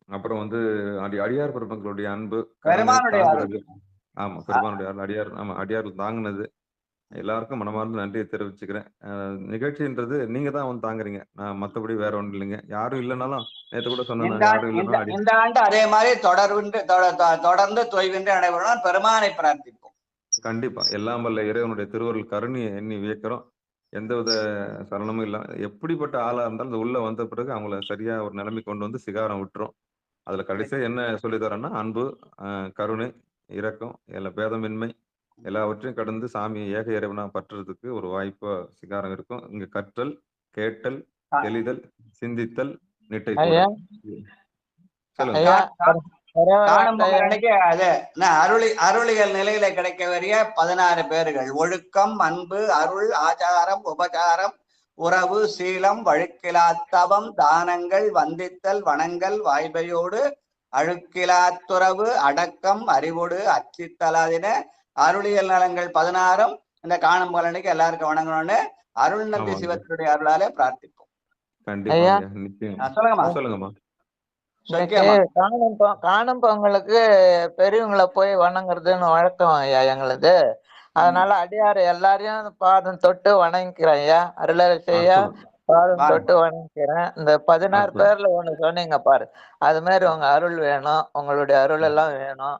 அப்புறம் வந்து அடியார் பெருமக்களுடைய அன்பு ஆமா பெருமானுடைய அடியார் அடியார்கள் தாங்கினது எல்லாருக்கும் மனமார்ந்த நன்றியை தெரிவிச்சுக்கிறேன். நிகழ்ச்சின்றது நீங்க தான் வந்து தாங்குறீங்க. நான் மத்தபடி வேற ஒன்றும் இல்லைங்க. யாரும் இல்லைனாலும் நேற்று கூட சொன்னேன் யாரும் இல்லைன்னா இந்த ஆண்டு அதே மாதிரி தொடர்ந்து தொய்வின்றி நடைபெறணும் பெருமானை பிரார்த்திப்போம். கண்டிப்பா எல்லாம் வல்ல இறைவனுடைய திருவருள் கருணையை எண்ணி வியக்கிறோம். எந்தவித சலனமும் இல்லை. எப்படிப்பட்ட ஆளா இருந்தாலும் இந்த உள்ள வந்த பிறகு அவங்கள சரியா ஒரு நிலைமை கொண்டு வந்து சிகாரம் விட்டுரும். அதுல கடைசியா என்ன சொல்லி தரேன்னா அன்பு, கருணை, இரக்கம், பேதமின்மை எல்லாவற்றையும் கடந்து சாமி ஏக இறைவனா பற்றுறதுக்கு ஒரு வாய்ப்பா சிகாரம் இருக்கும். இங்க கற்றல், கேட்டல், தெளிதல், சிந்தித்தல், நிட்டை சொல்லுங்க. அருளிகள் நிலையில கிடைக்க வரிய 16 பேர்கள் ஒழுக்கம், அன்பு, அருள், ஆச்சாரம், உபசாரம், உறவு, சீலம், வழுக்கிலாத்தவம், தானங்கள், வந்தித்தல், வணங்கல், வாய்மையோடு அழுக்கிலாத்துறவு, அடக்கம், அறிவோடு அச்சித்தலாதின அருளியல் நலங்கள் 16 இந்த காணும் பலனுக்கு எல்லாருக்கும் வணங்கணும்னு அருள் நந்தி சிவத்துடைய அருளாலே பிரார்த்திப்போம். சொல்லுங்கம்மா. காணும் பொங்கலுக்கு பெரியவங்களை போய் வணங்குறதுன்னு வழக்கம் ஐயா எங்களுது. அதனால அடியார் எல்லாரையும் பாதம் தொட்டு வணங்கிக்கிறேன் ஐயா. அருளரசையா பாதம் தொட்டு வணங்கிக்கிறேன். இந்த 16 பேர்ல ஒண்ணு சொன்னீங்க பாரு, அது மாதிரி உங்க அருள் வேணும், உங்களுடைய அருள் எல்லாம் வேணும்.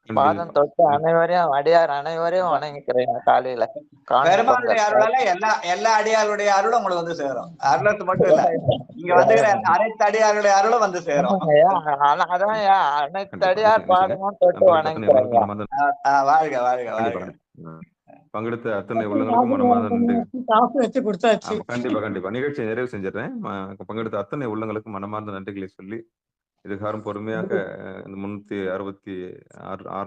பாதம் தொட்டு அனைவரையும் அடியார் அனைவரையும் வணங்கிக்கிறேன் காலையில. பெருமாளுடைய அருளால எல்லா அடியாருடைய அருளும் உங்களுக்கு வந்து சேரும். அருளத்து மட்டும் இல்ல, இங்க வந்து அனைத்து அடியாருடைய அருளும் வந்து சேரும். அதான் அனைத்து அடியார் பாதமும் தொட்டு வணங்கிக்கிறேன். வாழ்க வாழ்க வாழ்க. பங்கெடுத்த அத்தனை உள்ளங்களுக்கும் மனமார்ந்த நன்றி. கண்டிப்பா நிகழ்ச்சியை நிறைவு செஞ்சிடறேன். பங்கெடுத்த அத்தனை உள்ளங்களுக்கும் மனமார்ந்த நன்றிகளை சொல்லி இதுகாரம் பொறுமையாக இந்த 366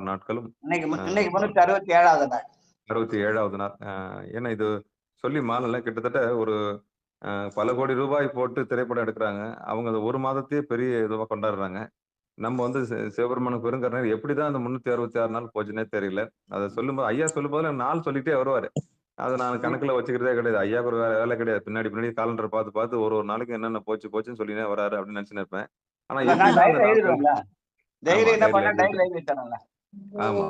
நாட்களும் 67வது நாள். 67வது நாள். ஏன்னா இது சொல்லி மாறல. கிட்டத்தட்ட ஒரு பல கோடி ரூபாய் போட்டு திரைப்படம் எடுக்கிறாங்க. அவங்க அத 1 மாதத்தையே பெரிய இதுவா கொண்டாடுறாங்க. நம்ம வந்து சிவபெருமானுக்கு பெருங்கருணை எப்படிதான் அந்த 366 நாள் போச்சுன்னே தெரியல. அத சொல்லும்போது ஐயா சொல்லும்போது நாள் சொல்லிட்டே வருவாரு. அத நான் கணக்குல வச்சுக்கிறதே கிடையாது. ஐயாவுக்கு ஒரு வேலை கிடையாது. பின்னாடி காலண்டர் பார்த்து ஒரு நாளைக்கு என்னென்ன போச்சுன்னு சொல்லினே வராரு அப்படின்னு நினைச்சுன்னு இருப்பேன். ஆனா நான் எப்படிதான் அந்த டைரி நாட்கள் எழுதிடுவேன்ல. டெய்லி ஆமா என்ன டைரியில பண்ண எழுதி டைரி வச்சிருக்கேன். எழுதி வச்சிடறேன்ல. ஆமா.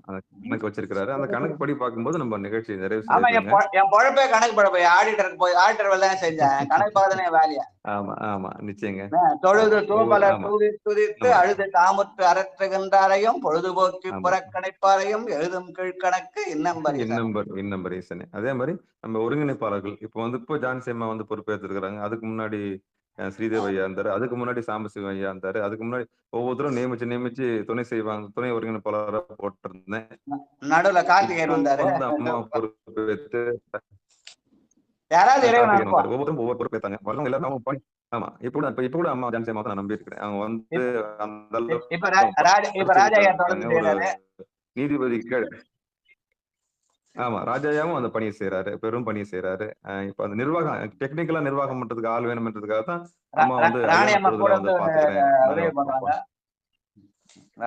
அந்த கணக்கு வச்சிருக்கிறாரு. அந்த கணக்குப்படி பார்க்கும்போது நம்ம நிகழ்ச்சியை நிறைவு ஆமா, செய்யறதுங்க. என் பொழப்பே கணக்கு பழப்ப. ஆடிட்டர் வேலை தானே செஞ்சேன். கணக்கு பார்க்கதானே என் வேலையா. ஆமா. நிச்சயங்க. தொழுது தூபல ஆமா. துதித்து ஆமா. அழுது தாமுற்று அரற்றுகின்றாரையும் பொழுதுபோக்கி ஆமா. புறக்கணிப்பாரையும் எழுதும் கீழ்கணக்கு இன்னம்பர் ஈசனே. அதே மாதிரி நம்ம ஒருங்கிணைப்பாளர்கள் இப்போ ஜான்சி அம்மா வந்து பொறுப்பேற்றிருக்கிறாங்க. அதுக்கு முன்னாடி ஸ்ரீதேவ் ஐயா இருந்தாரு. அதுக்கு முன்னாடி சாம்பசிவம் ஐயா இருந்தாரு. அதுக்கு முன்னாடி ஒவ்வொருத்தரும் நியமிச்சு துணை ஒருங்கிணைப்பாளராக போட்டிருந்தேன். நடுவுல கார்த்திகேயன் இப்போ வந்தாரு. வந்து அம்மா பொறுப்பேற்று யாராவது இறைவன் கார்த்திகேயன் அனுப்புவான். வந்தாரு. ஒவ்வொருத்தரும் ஒவ்வொரு பொறுப்பேற்றாங்க. வரவங்க எல்லாரும் அவங்க பணி. ஆமா. இப்ப கூட அம்மா ஜான்சி அம்மா தான் நான் நம்பி இருக்கிறேன். அவங்க வந்து அந்த இப்ப அளவுக்கு ராஜா ஐயா படிச்சிருக்காங்க. தொடர்ந்து ஒரு செய்யறாரு. நீதிபதி ஆமா. ராஜாயாவும் அந்த பணியை செய்யறாரு. பெரும் பணியை செய்யறாரு. இப்ப அந்த நிர்வாகம் டெக்னிக்கலா நிர்வாகம் பண்றதுக்கு ஆள் வேணும்ன்றதுக்காக தான் அம்மா வந்து ராணி அம்மா கூட வந்து பாத்துக்கிறேன் உதவி பண்றாங்க.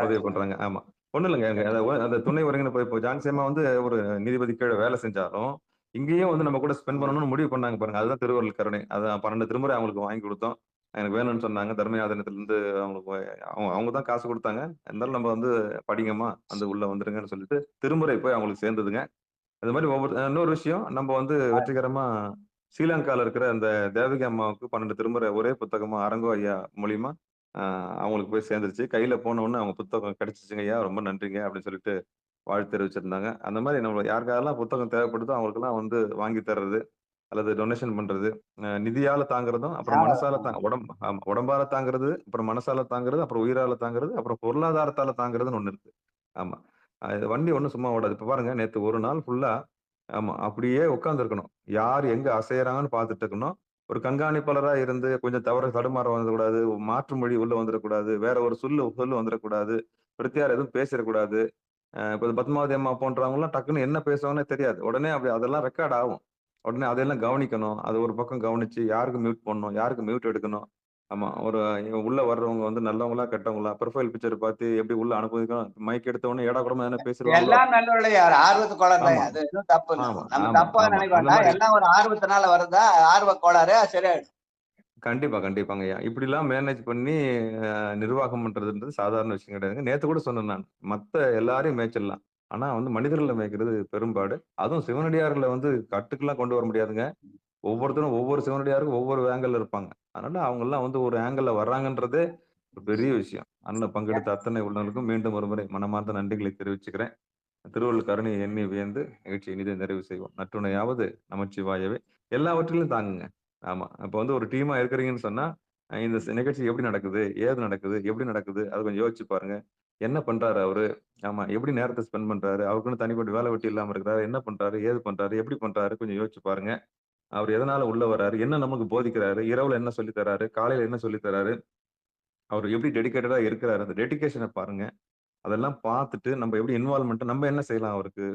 உதவி பண்றாங்க. ஆமா. ஒண்ணும் இல்லைங்க. அந்த துணை ஒருங்கிணைப்பு இப்போ ஜான்சி அம்மா வந்து ஒரு நீதிபதி கீழே வேலை செஞ்சாலும் இங்கேயும் வந்து நம்ம கூட ஸ்பெண்ட் பண்ணணும்னு முடிவு பண்ணாங்க பாருங்க. அதுதான் திருவருள் கருணை. அதான் 12 திருமுறை அவங்களுக்கு வாங்கி கொடுத்தோம். எனக்கு வேணும்னு சொன்னாங்க. தர்மயாதனத்துல இருந்து அவங்களுக்கு அவங்க தான் காசு கொடுத்தாங்க. இருந்தாலும் நம்ம வந்து படிங்கம்மா வந்து உள்ள வந்துருங்கன்னு சொல்லிட்டு திருமுறை போய் அவங்களுக்கு சேர்ந்ததுங்க. அது மாதிரி இன்னொரு விஷயம் நம்ம வந்து வெற்றிகரமா ஸ்ரீலங்கால இருக்கிற அந்த தேவகி அம்மாவுக்கு 12 திருமுறை ஒரே புத்தகமா அரங்கோ ஐயா மூலியமா அவங்களுக்கு போய் சேர்ந்துருச்சு. கையில போன உடனே அவங்க புத்தகம் கிடைச்சிச்சுங்க ஐயா, ரொம்ப நன்றிங்க அப்படின்னு சொல்லிட்டு வாழ்த்து தெரிவிச்சிருந்தாங்க. அந்த மாதிரி நம்ம யாருக்காரெல்லாம் புத்தகம் தேவைப்படுதோ அவங்களுக்கெல்லாம் வந்து வாங்கி தர்றது அல்லது டொனேஷன் பண்றது, நிதியால தாங்கிறதும், அப்புறம் மனசால உடம்பால தாங்கிறது, அப்புறம் மனசால தாங்கிறது, அப்புறம் உயிரால தாங்கிறது, அப்புறம் பொருளாதாரத்தால தாங்கிறதுன்னு ஒண்ணு இருக்கு. ஆமா. வண்டி ஒண்ணும் சும்மா ஓடாது. இப்ப பாருங்க, நேத்து ஒரு நாள் ஃபுல்லா ஆமா அப்படியே உட்கார்ந்து இருக்கணும். யார் எங்க அசையறாங்கன்னு பார்த்துட்டு இருக்கணும். ஒரு கண்காணிப்பாளரா இருந்து கொஞ்சம் தடுமாற வந்துடக்கூடாது. மாற்று மொழி உள்ள வந்துடக்கூடாது. வேற ஒரு சொல்லு வந்துடக்கூடாது. பிரத்தியார் எதுவும் பேசிடக்கூடாது. இப்ப பத்மாவதி அம்மா போன்றவங்கலாம் டக்குன்னு என்ன பேசுவாங்கன்னே தெரியாது. உடனே அப்படி அதெல்லாம் ரெக்கார்ட் ஆகும். உடனே அதெல்லாம் கவனிக்கணும். அது ஒரு பக்கம் கவனிச்சு யாருக்கு மியூட் பண்ணணும், யாருக்கு மியூட் எடுக்கணும். ஆமா. உள்ள வர்றவங்க வந்து நல்லவங்களா, கெட்டவங்களா, ப்ரொஃபைல் பிக்சர் பார்த்து எப்படி உள்ள அனுபவிக்கணும். மைக் எடுத்த உடனே ஏடாகூடமா எதனா பேசிருவாங்களோ. எல்லாம் நல்லவர்களே யார் ஆர்வத்து கோளாறு தான். ஆமா. அது எதுவும் தப்பு இல்லை. ஆமா. நம்ம தப்பா நினைக்க அந்த வேண்டாம். மாதிரி எல்லாம் ஒரு ஆர்வத்தினால வருதா, ஆர்வ கோளாறு சரியாயிடும். கண்டிப்பாங்க ஐயா. இப்படிலாம் மேனேஜ் பண்ணி நிர்வாகம் பண்றதுன்றது சாதாரண விஷயம் கிடையாதுங்க. நேத்து கூட சொன்னேன் நான். மத்த எல்லாரையும் மேய்ச்சிடலாம். ஆனா வந்து மனிதர்களை மேய்க்கிறது பெரும்பாடு. அதுவும் சிவனடியார்களை வந்து கட்டுக்கெல்லாம் கொண்டு வர முடியாதுங்க. ஒவ்வொருத்தரும் ஒவ்வொரு சிவனடியாருக்கும் ஒவ்வொரு ஆங்கிள் இருப்பாங்க. அதனால அவங்க எல்லாம் வந்து ஒரு ஆங்கிள் வர்றாங்கன்றதே ஒரு பெரிய விஷயம். அதனால பங்கெடுத்த அத்தனை உள்ளவர்களுக்கும் மீண்டும் ஒருமுறை மனமார்ந்த நன்றிகளை தெரிவிச்சுக்கிறேன். திருவள்ளுவர் கருணை எண்ணி வியந்து நிகழ்ச்சியை இனிதே நிறைவு செய்வோம். நற்றுணையாவது நமச்சிவாயவே. எல்லாவற்றிலும் தாங்குங்க. ஆமா. அப்ப வந்து ஒரு டீமா இருக்கிறீங்கன்னு சொன்னா, இந்த நிகழ்ச்சி எப்படி நடக்குது? ஏது நடக்குது? எப்படி நடக்குது? அத கொஞ்சம் யோசிச்சு பாருங்க. என்ன பண்றாரு அவரு? ஆமா. எப்படி நேரத்த ஸ்பெண்ட் பண்றாரு? அவருக்குன்னு தனிப்பட்ட வேலை வெட்டி இல்லாம இருக்கிறாரு. என்ன பண்றாரு? ஏது பண்றாரு? எப்படி பண்றாரு? கொஞ்சம் யோசிச்சு பாருங்க. அவர் எதனால உள்ள வர்றாரு? என்ன நமக்கு போதிக்கிறாரு? இரவுல என்ன சொல்லி தர்றாரு? காலையில என்ன சொல்லி தர்றாரு? அவர் எப்படி டெடிகேட்டடா இருக்கிறாரு? அந்த டெடிகேஷன பாருங்க. அதெல்லாம் பார்த்துட்டு நம்ம எப்படி இன்வால்வ்மென்ட் நம்ம என்ன செய்யலாம் அவருக்கு?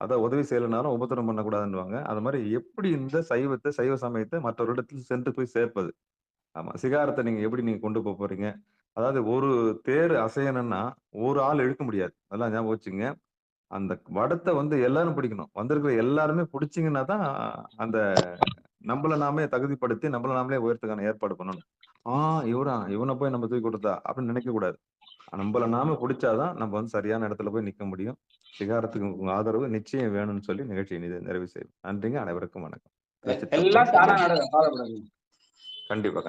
அதான் உதவி செய்யலனாலும் உபத்திரம் பண்ணக்கூடாதுன்னுவாங்க. அது மாதிரி எப்படி இந்த சைவ சமயத்தை மற்றவரிடத்தில் சென்று போய் சேர்ப்பது? ஆமா. சிகாரத்தை எப்படி கொண்டு போறீங்க? அதாவது ஒரு தேர் அசையணும்னா ஒரு ஆள் இழுக்க முடியாது. அதெல்லாம் ஞாபகம் வச்சுக்கங்க. அந்த வடத்தை வந்து எல்லாரும் பிடிக்கணும். வந்திருக்கிற எல்லாருமே பிடிச்சீங்கன்னா தான் அந்த நம்மள நாமே தகுதிப்படுத்தி நம்மள நாமளே உயர்த்துக்கான ஏற்பாடு பண்ணணும். இவனை போய் நம்ம தூக்கி கொடுத்தா அப்படின்னு நினைக்க கூடாது. நம்மள நாம பிடிச்சாதான் நம்ம வந்து சரியான இடத்துல போய் நிக்க முடியும். சிகாரத்துக்கு உங்க ஆதரவு நிச்சயம் வேணும்னு சொல்லி நிகழ்ச்சி நிறைவு செய்யும். நன்றிங்க. அனைவருக்கும் வணக்கம். எல்லாம் தானா நடக்கும். கண்டிப்பா.